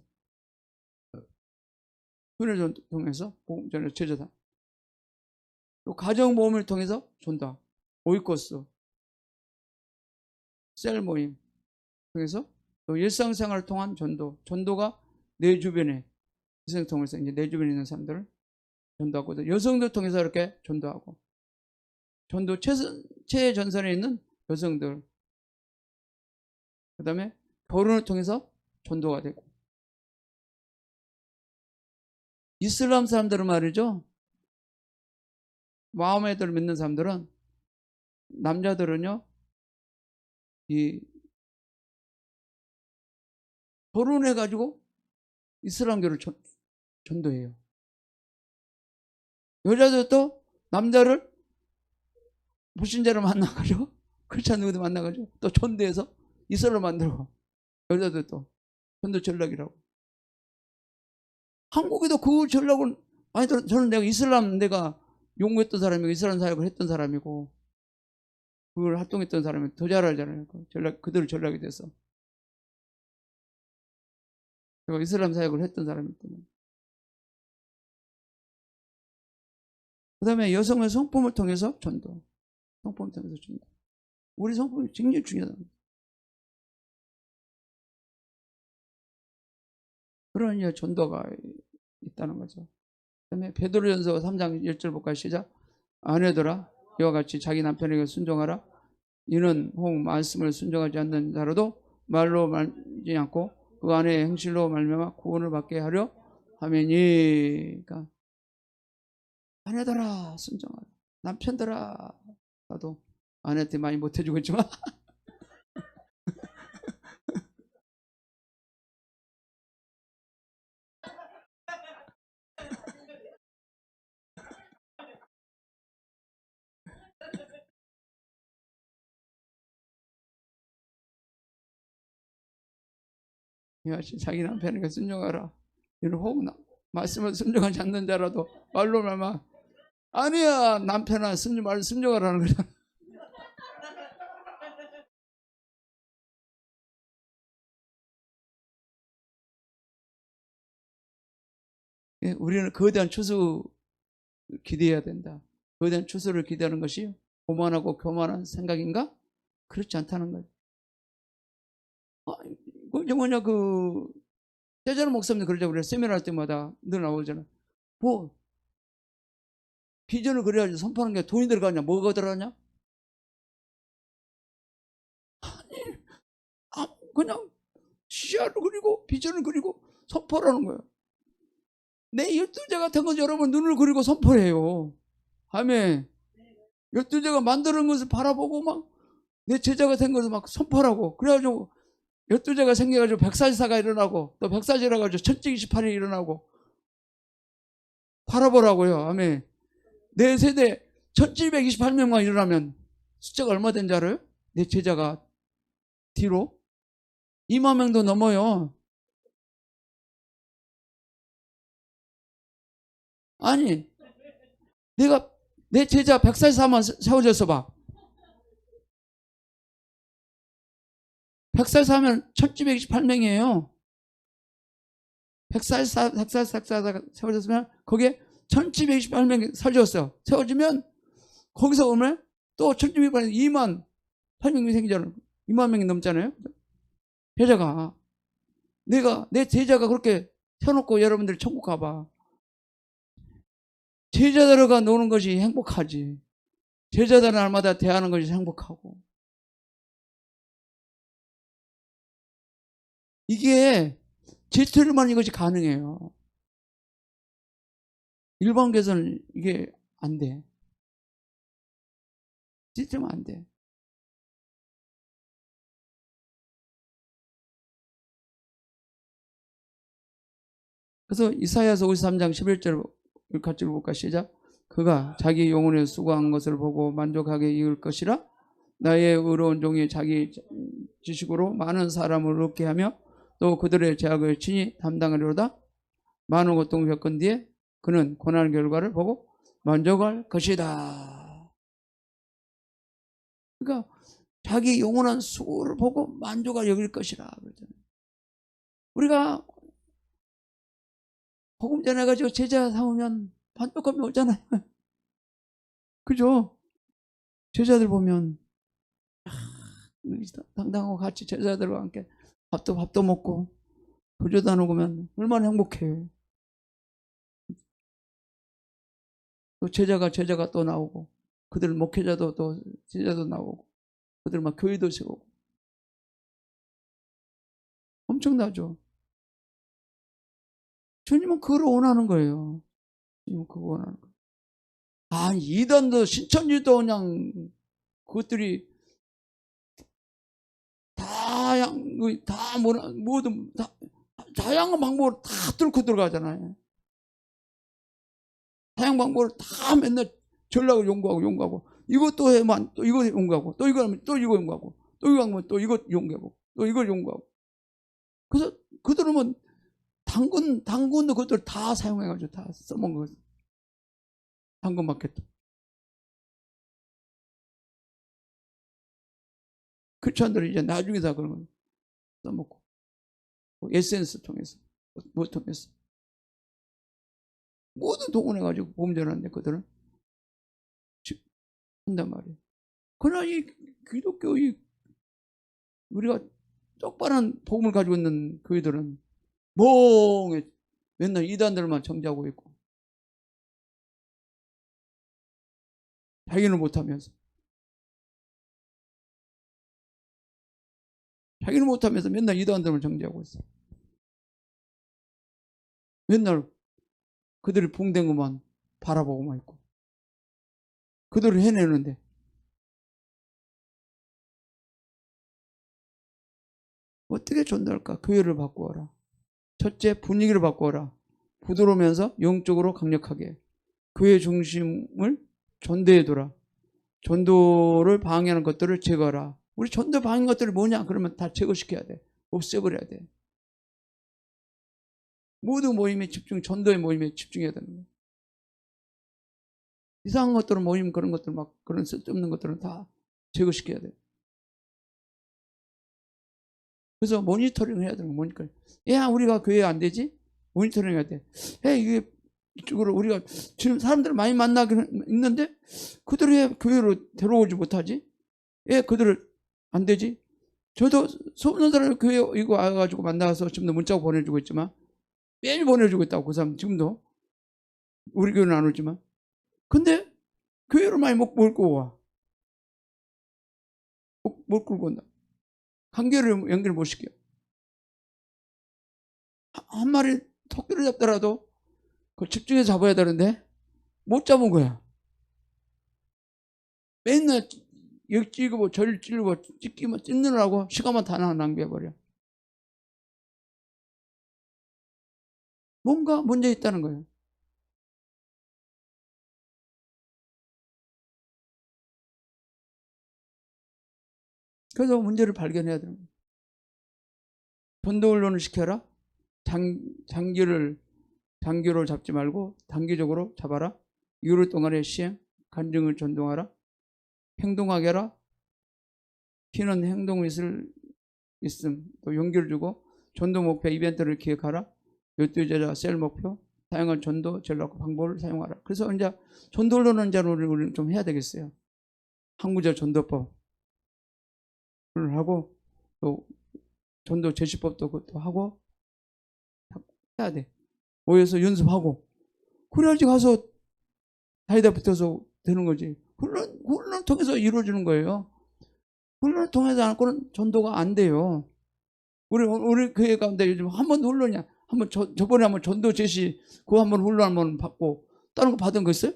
순회전 통해서 복음전을 제자 삼아. 또 가정 모임을 통해서 전도, 오이코스, 셀 모임 통해서 또 일상생활을 통한 전도가 내 주변에 일상 통해서 이제 내 주변에 있는 사람들을 전도하고 여성들 통해서 이렇게 전도하고 전도 최전선에 있는 여성들, 그 다음에 결혼을 통해서 전도가 되고 이슬람 사람들은 말이죠. 마호메드를 믿는 사람들은 남자들은요 이 결혼해가지고 이슬람교를 전도해요. 여자들도 남자를 불신자를 만나가지고 크리스찬 누구도 만나가지고 또 전도해서 이슬람 만들고 여자들도 전도 전략이라고. 한국에도 그 전략을 많이 저는 내가 이슬람 내가 용구했던 사람이고 이슬람 사역을 했던 사람이고 그걸 활동했던 사람이 더 잘 알잖아요. 그들 전략에 대해서. 제가 이슬람 사역을 했던 사람이기 때문에. 그 다음에 여성의 성품을 통해서 전도. 성품을 통해서 전도. 우리 성품이 굉장히 중요하다. 그런 이제 전도가 있다는 거죠. 그 다음에 베드로전서 3장 1절 볼까요? 시작. 아내들아 이와 같이 자기 남편에게 순종하라. 이는 혹 말씀을 순종하지 않는 자라도 말로 말지 않고 그 안에 행실로 말미암아 구원을 받게 하려 하매니. 그러니까 아내들아 순종하라. 남편들아. 나도 아내한테 많이 못해주고 있지만 자기 남편에게 순종하라. 이는 혹 말씀을 순종하지 않는 자라도 말로 말마 아니야 남편아 순종하라는 거잖아. 우리는 거대한 추수 기대해야 된다. 거대한 추수를 기대하는 것이 오만하고 교만한 생각인가? 그렇지 않다는 거예요. 그 뭐냐 세자는 목사님도 그러죠. 우리가 세미나 할 때마다 늘 나오잖아. 뭐 비전을 그려야지 선포하는 게 돈이 들어가냐? 뭐가 들어가냐? 그냥 시야를 그리고 비전을 그리고 선포하는 거예요. 내 열두제 같은 건 여러분 눈을 그리고 선포해요. 아멘. 열두제가 만드는 것을 바라보고 막 내 제자가 된 것을 막 선포하라고. 그래가지고 열두제가 생겨가지고 백사시사가 일어나고 또 백사시라 가지고 천지기시판이 일어나고 바라보라고요. 아멘. 내 세대 1728명만 일어나면 숫자가 얼마 된 줄 알아요? 내 제자가 뒤로 2만 명도 넘어요. 아니 내가 내 제자 144만 세워졌어 봐. 144면 1728명이에요. 144가 세워졌으면 거기에 1728명이 세워졌어요. 세워지면 거기서 오면 또 1728명 2만 8명이 생기잖아요. 2만 명이 넘잖아요. 제자가 내 제자가 그렇게 세워놓고 여러분들 천국 가봐. 제자들과 노는 것이 행복하지. 제자들 날마다 대하는 것이 행복하고. 이게 제철만 이것이 가능해요. 일반 교회에서는 이게 안 돼. 제철만 안 돼. 그래서 이사야서 53장 11절 같이 볼까 시작. 그가 자기 영혼에 수고한 것을 보고 만족하게 이을 것이라. 나의 의로운 종이 자기 지식으로 많은 사람을 얻게 하며 또 그들의 죄악을 친히 담당하리로다. 많은 고통을 겪은 뒤에 그는 고난 결과를 보고 만족할 것이다. 그러니까 자기 영원한 수고를 보고 만족을 여길 것이라 그러잖아요. 우리가 복음 전해가지고 제자 삼으면 만족감이 오잖아요. 그죠? 제자들 보면 당당하고 같이 제자들과 함께 밥도 먹고 부조도 안 오면 얼마나 행복해. 또 제자가 또 나오고 그들 목회자도 또 제자도 나오고 그들 막 교회도 세우고 엄청나죠. 주님은 그걸 원하는 거예요. 주님은 그거 원하는 거예요. 아니 이단도 신천지도 그냥 그것들이 다 뭐든 다 다양한 방법으로 다 뚫고 들어가잖아요. 다양한 방법을 다 맨날 전략을 연구하고 이것도 해만 또 이거 연구하고 또 이거 하면 또 이거 연구하고 또 이거 하면 또 이거 연구하고 또 이걸 연구하고. 그래서 그들은 당근도 그것들 다 사용해가지고 다 써먹은 거죠. 당근 마켓. 크리스천들이 이제 나중에 다 그런 거 써먹고 SNS 통해서 뭐 통해서 모두 동원해가지고 보험 전하는데 그들은 한단 말이에요. 그러나 이 기독교, 우리가 똑바른 복음을 가지고 있는 교회들은 멍해 맨날 이단들만 정죄하고 있고, 자기는 못하면서, 맨날 이단들만 정죄하고 있어. 맨날 그들이 봉된 것만 바라보고만 있고, 그들을 해내는데. 어떻게 전도할까? 교회를 바꾸어라. 첫째, 분위기를 바꾸어라. 부드러우면서 영적으로 강력하게 교회 중심을 전도해 둬라. 전도를 방해하는 것들을 제거하라. 우리 전도 방해하는 것들이 뭐냐? 그러면 다 제거시켜야 돼. 없애버려야 돼. 모두 모임에 전도의 모임에 집중해야 되는 거야. 이상한 것들은 모임, 그런 것들, 막 그런 쓸데없는 것들은 다 제거시켜야 돼. 그래서 모니터링 해야 되는 거야. 모니터링. 야, 우리가 교회 안 되지? 모니터링 해야 돼. 이게 이쪽으로 우리가 지금 사람들 많이 만나기는 있는데 그들을 왜 교회로 데려오지 못하지? 왜 그들을 안 되지? 저도 소문난 사람을 교회 이거 와가지고 만나서 지금도 문자 보내주고 있지만, 매일 보내주고 있다고. 그 사람 지금도 우리 교회는 안 오지만. 근데 교회로 많이 못 끌고 와. 못 끌고 온다. 관계를 연결 못 시켜. 한 마리 토끼를 잡더라도 그걸 집중해서 잡아야 되는데 못 잡은 거야. 맨날 여기 찌르고 저를 찌르고 찢기만 찢느라고 시간만 다 낭비해버려. 뭔가 문제 있다는 거예요. 그래서 문제를 발견해야 되는 거예요. 전도 훈련을 시켜라. 장기를 잡지 말고 단기적으로 잡아라. 6일 동안의 시행, 간증을 전동하라. 행동하게 하라. 피는 행동이 있음. 또 용기를 주고 전도 목표 이벤트를 기획하라. 열두 제자 셀 목표, 다양한 전도 전략 방법을 사용하라. 그래서 이제 전도 훈련은 이제 우리는 좀 해야 되겠어요. 항구적 전도법을 하고 또 전도 제시법도 그것도 하고 해야 돼. 모여서 연습하고 그래야지 가서 다니다 붙어서 되는 거지. 훈련을 통해서 이루어지는 거예요. 훈련을 통해서 안 하고는 전도가 안 돼요. 우리 교회 가운데 요즘 한 번도 훈련이야. 저번에 한번 전도 제시 그거 한번 훈련 한번 받고 다른 거 받은 거 있어요?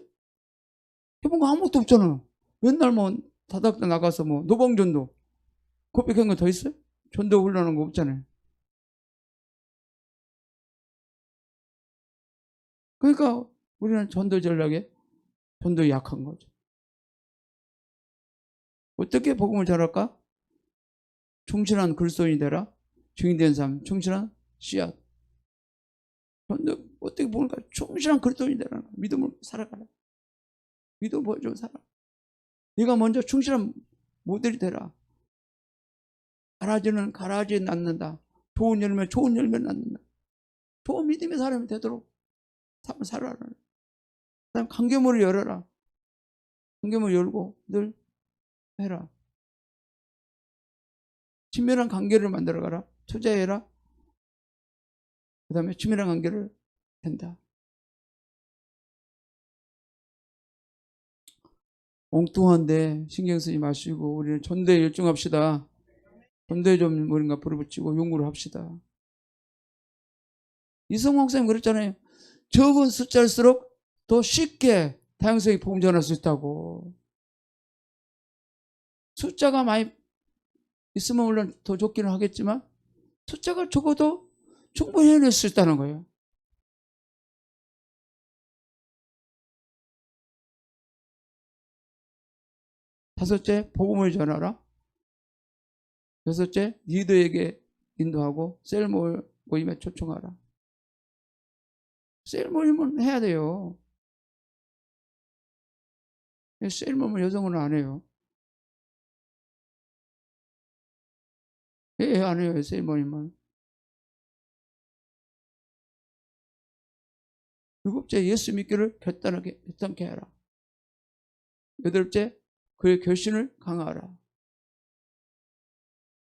해본 거 아무것도 없잖아. 맨날 뭐 다닥다 나가서 뭐 노방전도 고백한 거 더 있어요? 전도 훈련한 거 없잖아요. 그러니까 우리는 전도 전략에 전도에 약한 거죠. 어떻게 복음을 전할까? 충실한 글손이 되라. 증인된 삶, 충실한 씨앗. 전도 어떻게 보니까 충실한 글손이 되라. 믿음을 살아가라. 믿음 보여주고 살아. 네가 먼저 충실한 모델이 되라. 가라지는 가라지에 낳는다. 좋은 열매 좋은 열매 낳는다. 좋은 믿음의 사람이 되도록 삶을 살아라. 그다음 관계문을 열어라. 관계문 열고 늘 해라. 친밀한 관계를 만들어가라. 투자해라. 그 다음에 친밀한 관계를 된다. 엉뚱한데 신경 쓰지 마시고 우리는 전도에 열중합시다. 전도에 좀 뭔가 불을 붙이고 연구를 합시다. 이성호 목사님 그랬잖아요. 적은 숫자일수록 더 쉽게 다양성이 복음 전할 수 있다고. 숫자가 많이 있으면 물론 더 좋기는 하겠지만 숫자가 적어도 충분히 해낼 수 있다는 거예요. 다섯째, 복음을 전하라. 여섯째, 리더에게 인도하고 셀 모임에 초청하라. 셀 모임은 해야 돼요. 셀 모임은 여성은 안 해요. 안 해요, 셀 모임은. 일곱째, 예수 믿기를 결단하게 해라. 여덟째, 그의 결신을 강화하라.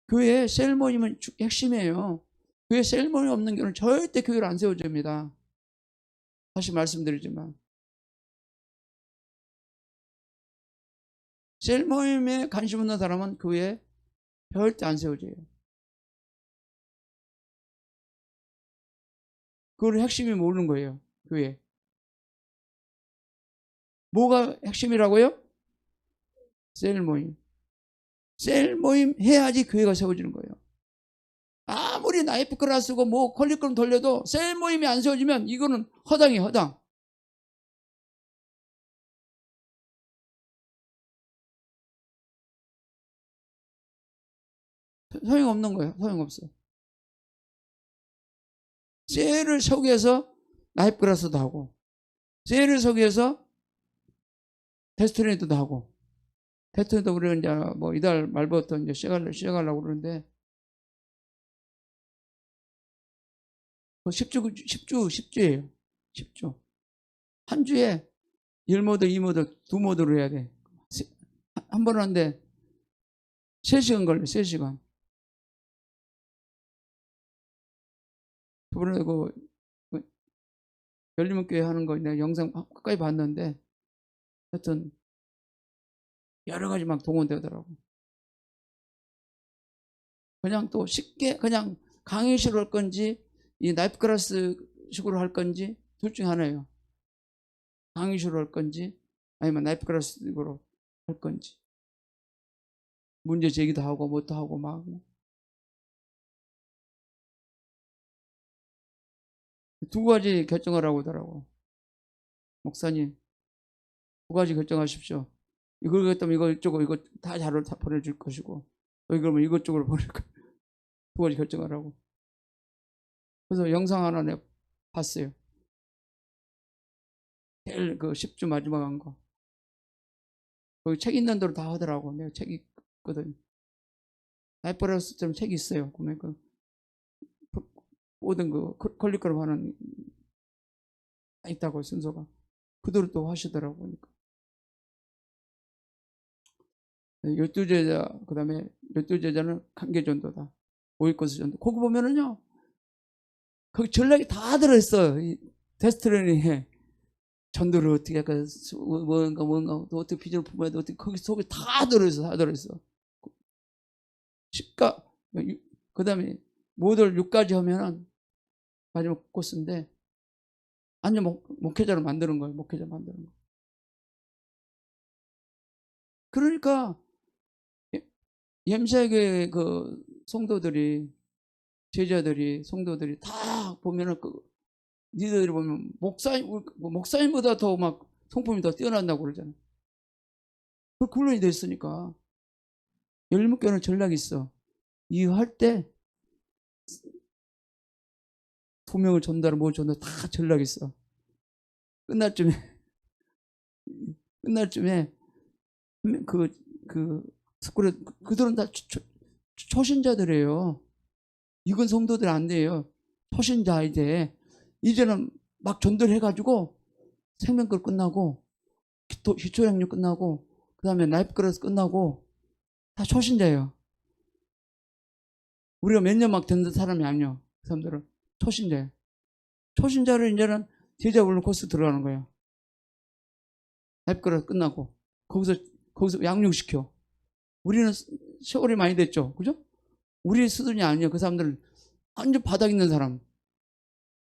교회에 셀 모임은 핵심이에요. 교회에 셀 모임 없는 교회는 절대 교회를 안 세워줍니다. 다시 말씀드리지만 셀 모임에 관심 없는 사람은 교회에 절대 안 세워져요. 그걸 핵심이 모르는 거예요. 교회. 뭐가 핵심이라고요? 셀 모임. 셀 모임 해야지 교회가 세워지는 거예요. 아무리 나이프 클라 쓰고 뭐 컬리클럼 돌려도 셀 모임이 안 세워지면 이거는 허당이에요. 허당. 소용없는 거예요. 소용없어. 셀을 속여서 나이프 클라스도 하고 셀을 속여서 테스트레이드도 하고 테스트도 우리가 이제 뭐 이달 말부터 이제 시작하려고 그러는데 10주예요. 10주. 한 주에 1모드, 2모드, 2모드로 해야 돼. 한 번 하는데 3시간 걸려, 3시간. 저번에 열리문교회 하는 거 내가 영상 가까이 봤는데 하여튼 여러 가지 막 동원되더라고. 그냥 또 쉽게 그냥 강의식으로 할 건지 이 나이프 클래스 식으로 할 건지 둘 중에 하나예요. 강의식으로 할 건지 아니면 나이프 클래스식으로 할 건지. 문제 제기도 하고 뭣도 하고 막. 두 가지 결정하라고 하더라고. 목사님, 두 가지 결정하십시오. 이걸 했다면 이거 다 자료를 다 보내줄 것이고 또 이거면 이것저것 보낼 거. 두 가지 결정하라고. 그래서 영상 하나 내가 봤어요. 제일 그 10주 마지막 한 거. 거기 책 있는 대로 다 하더라고. 내가 책이 있거든. 나이프라스처럼 책이 있어요. 보면 그 모든 그 컬리컬럼 하는 있다고 순서가. 그대로 또 하시더라고. 보니까. 12제자, 그 다음에 12제자는 관계전도다. 오일거스 전도. 거기 보면은요, 거기 전략이 다 들어있어. 이 데스트레닝에. 전도를 어떻게 할까, 뭔가, 또 어떻게 비전을 품어야 돼, 어떻게, 거기 속에 다 들어있어, 다 들어있어. 10가, 그 다음에 모듈 6까지 하면은 마지막 코스인데, 완전 목회자로 만드는 거예요, 목회자 만드는 거. 그러니까, 엠사에게 그 성도들이, 제자들이, 성도들이 다 보면은 니들이 보면 목사님보다 더 막 성품이 더 뛰어난다고 그러잖아. 그 훈련이 됐으니까. 열무교는 전략이 있어. 이거 할 때 2명을 전달을 뭐 전달 다 전략이 있어. 끝날 쯤에 스쿨에 그들은 다 초신자들이에요. 이건 성도들 안 돼요. 초신자 이제는 막 전달해가지고 생명글 끝나고 기초양육 끝나고 그 다음에 라이프 클래스 끝나고 다 초신자예요. 우리가 몇 년 막 듣는 사람이 아니요. 그 사람들은 초신자예요. 초신자를 이제는 제자 훈련 코스 들어가는 거예요. 라이프 클래스 끝나고 거기서 양육시켜. 우리는 세월이 많이 됐죠. 그죠? 우리 수준이 아니에요. 그 사람들은 완전 바닥 있는 사람.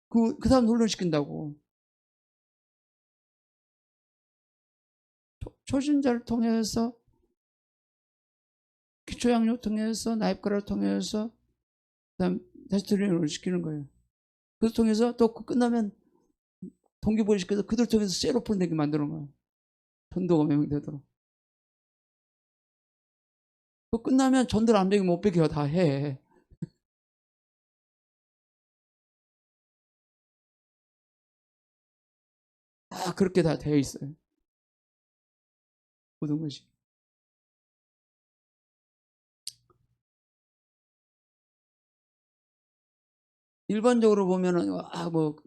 그 사람 훈련시킨다고. 초신자를 통해서 기초양육 통해서 나이프가를 통해서 그다음 데스트레이닝을 시키는 거예요. 그래서 통해서 또 끝나면 동기부여 시켜서 그들 통해서 셀오픈 되게 만드는 거예요. 전도가 명령되도록. 그 끝나면 전도를 안 배우면 못 배겨 다 해. 다 그렇게 다 되어 있어요. 모든 것이. 일반적으로 보면은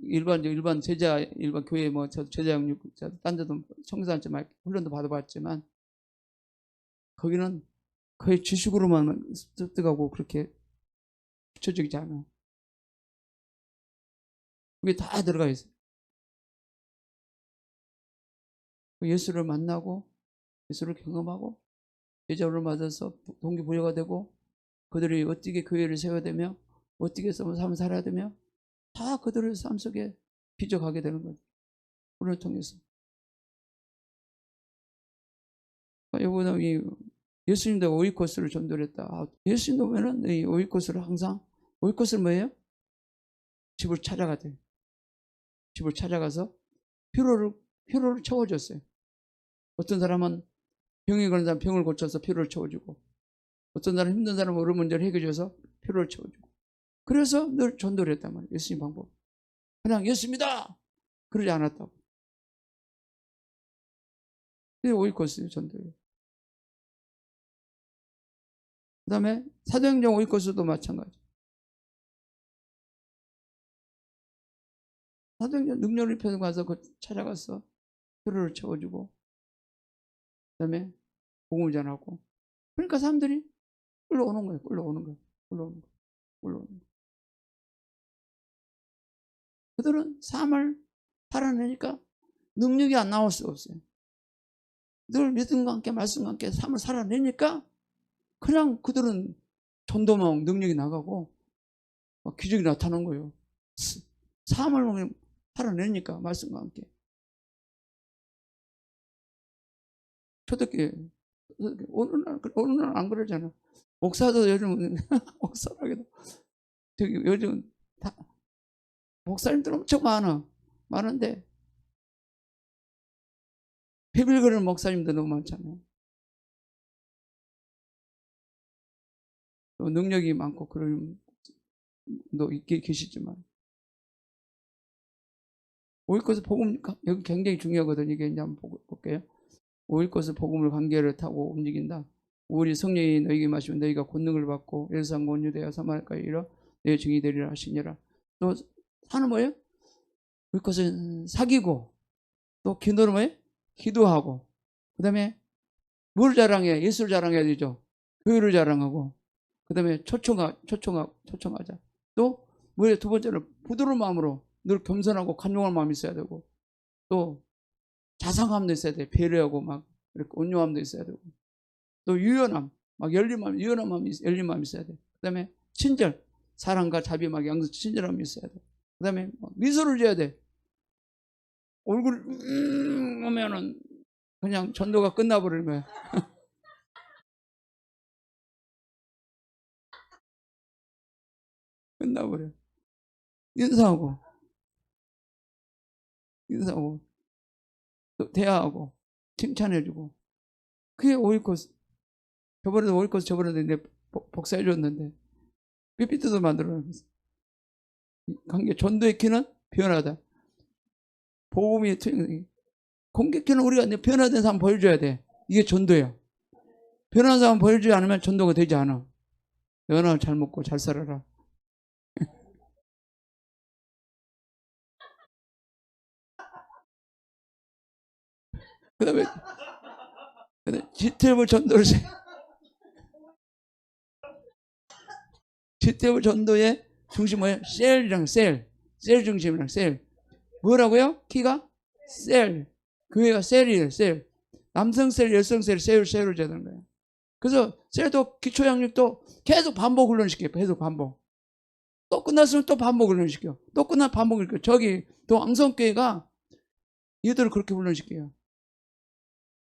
일반 제자 일반 교회 뭐 제자 양육 딴 데도 청소한테 막 훈련도 받아봤지만 거기는 거의 지식으로만 습득하고 그렇게 구체적이지 않아. 그게 다 들어가 있어요. 예수를 만나고 예수를 경험하고 제자를 맞아서 동기부여가 되고 그들이 어떻게 교회를 세워야 되며 어떻게 삶을 살아야 되며 다 그들의 삶 속에 비춰가게 되는 거죠. 그를 통해서. 이번에 이 예수님도 오이코스를 전도를 했다. 예수님도 보면은 이 오이코스를 항상 오이코스는 뭐예요? 집을 찾아가대요. 집을 찾아가서 피로를 채워줬어요. 어떤 사람은 병이 걸린 사람 병을 고쳐서 피로를 채워주고 어떤 사람 힘든 사람은 어려운 문제를 해결해줘서 피로를 채워주고 그래서 늘 전도를 했단 말이에요. 예수님 방법. 그냥 예수입니다. 그러지 않았다고. 그게 오이코스 전도예요. 그 다음에 사도행전 오이코스도 마찬가지. 사도행전 능력을 입혀서 가서 찾아가서 피로를 채워주고 그 다음에 복음을 전하고 그러니까 사람들이 끌려오는 거예요. 끌려오는 거예요. 끌려오는 거예요. 끌려오는 거예요. 그들은 삶을 살아내니까 능력이 안 나올 수 없어요. 늘 믿음과 함께 말씀과 함께 삶을 살아내니까 그냥 그들은 전도망 능력이 나가고 막 기적이 나타난 거예요. 삶을 살아내니까 말씀과 함께. 초대교회 어느 날 안 그러잖아. 목사도 요즘 목사라기도 저기 요즘 다 목사님들 엄청 많은데 비빌 그리는 목사님도 너무 많잖아요. 또 능력이 많고 그런 도 있게 계시지만 오일것을 복음 여기 굉장히 중요하거든요. 이게 이제 한번 볼게요. 오일것을 복음을 관계를 타고 움직인다. 우리 성령이 너희에게 마시면 너희가 권능을 받고 예루살렘 온 유대야 사마리아까지 이르러 내 증인이 되리라 하시니라. 또 하는 뭐예요? 오일것은 사귀고 또 기도를 뭐예요? 기도하고 그 다음에 뭘 자랑해? 예수를 자랑해야 되죠. 교회를 자랑하고 그 다음에 초청하자. 또 뭐예요? 두 번째로 부드러운 마음으로 늘 겸손하고 간용한 마음이 있어야 되고 또 자상함도 있어야 돼. 배려하고 막 이렇게 온유함도 있어야 되고 또 유연함, 막 열린 마음, 유연한 마음이 열린 마음이 있어야 돼. 그다음에 친절, 사랑과 자비, 막 양수 친절함이 있어야 돼. 그다음에 미소를 줘야 돼. 얼굴 하면은 그냥 전도가 끝나버리는 거야. 끝나버려. 인사하고 또 대화하고 칭찬해주고 그게 오이코스. 저번에도 오이코스 저번에도 이제 복사해줬는데 PPT도 만들어놨어. 관계 전도의 키는 변하다. 복음이 공격키는 우리가 변화된 사람 보여줘야 돼. 이게 전도예요. 변화된 사람 보여주지 않으면 전도가 되지 않아. 연합 잘 먹고 잘 살아라. 그 다음에 지테이블 전도를 지테이블 전도의 중심 뭐예요? 셀이랑 셀 중심이랑 셀. 뭐라고요? 키가 셀. 교회가 셀이에요. 셀. 남성 셀, 여성 셀, 셀을 재는 거예요. 그래서 셀도 기초 양육도 계속 반복 훈련시켜요. 계속 반복. 또 끝났으면 또 반복 훈련시켜. 또 끝나면 반복 훈련시켜. 저기 또 앙성교회가 얘들을 그렇게 훈련시켜요.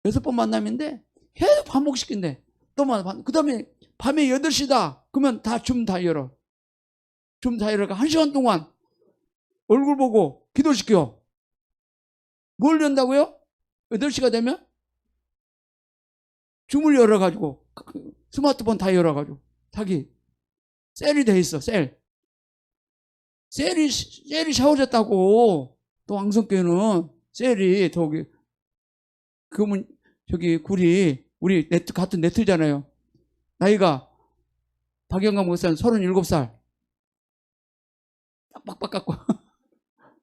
6번 만남인데 계속 반복시킨대. 또 그 다음에 밤에 8시다. 그러면 다 줌 다 열어. 줌 다 열어가 1시간 동안 얼굴 보고 기도시켜. 뭘 연다고요? 8시가 되면 줌을 열어가지고 스마트폰 다 열어가지고 자기 셀이 돼 있어. 셀이 샤워졌다고. 또 왕성교회는 셀이 저기 굴이 우리 같은 네트잖아요. 나이가 박영감 목사는 37살. 빡빡 깎고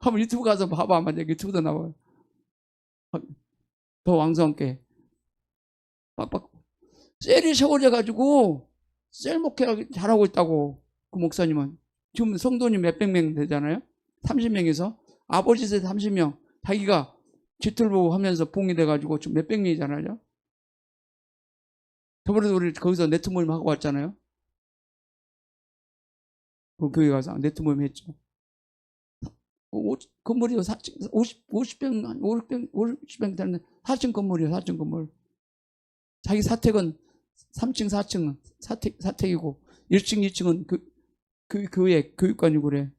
한번 유튜브 가서 봐봐. 아마 유튜브도 나와요. 더 왕성교회 빡빡 셀이 세워져 가지고 셀 목회 잘하고 있다고. 그 목사님은 지금 성도님 몇백 명 되잖아요. 30명에서 아버지 세대 30명 자기가 지틀보고 하면서 봉이 돼가지고 지금 몇백 명이잖아요. 저번에도 우리 거기서 네트 모임 하고 왔잖아요. 그 교회 가서 네트 모임 했죠. 건물이 50평, 50평 되는 4층 건물이에요. 4층 건물. 자기 사택은 3층, 4층은 사택이고 1층, 2층은 그 교회 교육관이고 그래.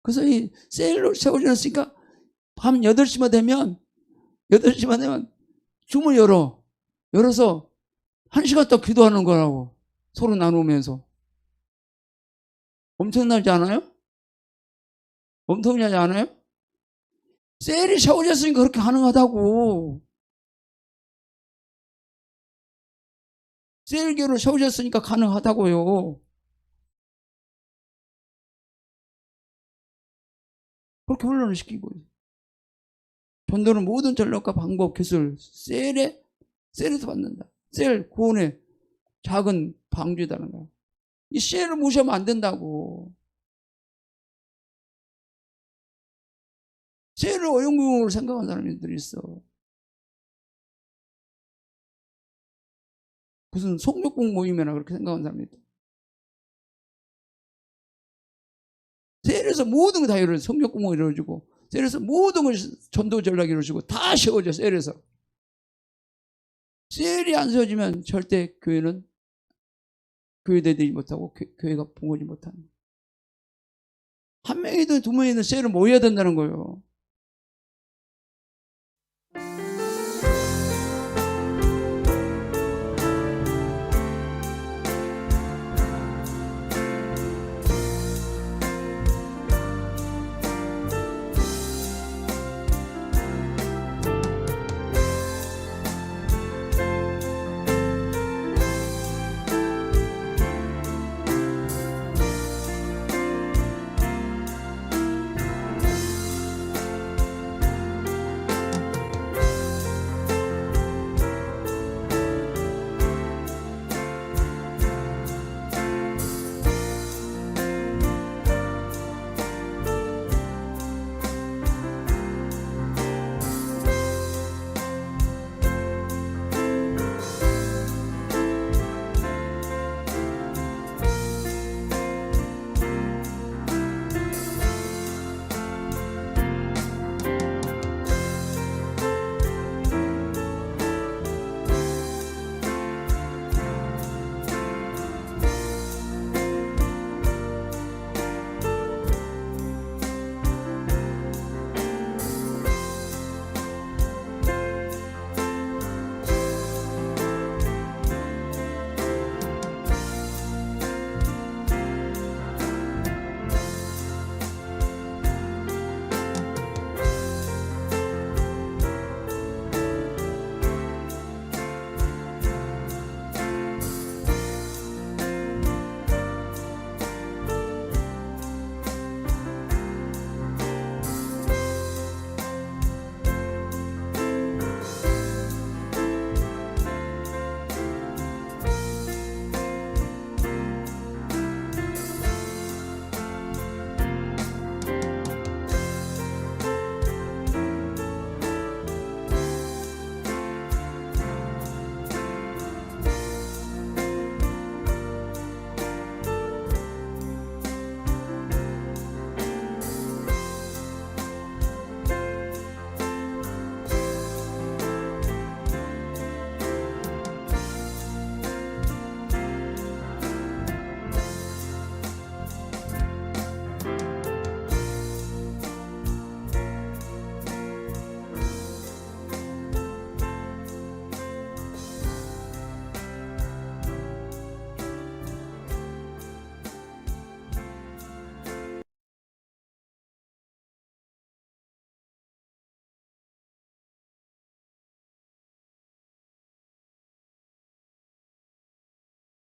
그래서 이 셀로 세워졌으니까 밤 8시만 되면 줌을 열어서 1시간 더 기도하는 거라고. 서로 나누면서. 엄청나지 않아요? 엄청나지 않아요? 셀이 세워졌으니까 그렇게 가능하다고. 셀교로 세워졌으니까 가능하다고요. 그렇게 훈련을 시키고. 전도는 모든 전략과 방법, 기술, 셀에서 받는다. 셀, 구원의 작은 방주다는 거야. 이 셀을 무시하면 안 된다고. 셀을 어용궁으로 생각하는 사람들이 있어. 무슨 속력공 모임이나 그렇게 생각하는 사람이 있다. 셀에서 모든 거 다 이루어져. 성격공모가 이루어지고 셀에서 모든 걸 전도 전략이 이루어지고 다 세워져. 셀에서. 셀이 안 세워지면 절대 교회는 교회되지 못하고 교회가 붕어지 못하는. 한 명이든 두 명이든 셀을 모여야 된다는 거예요.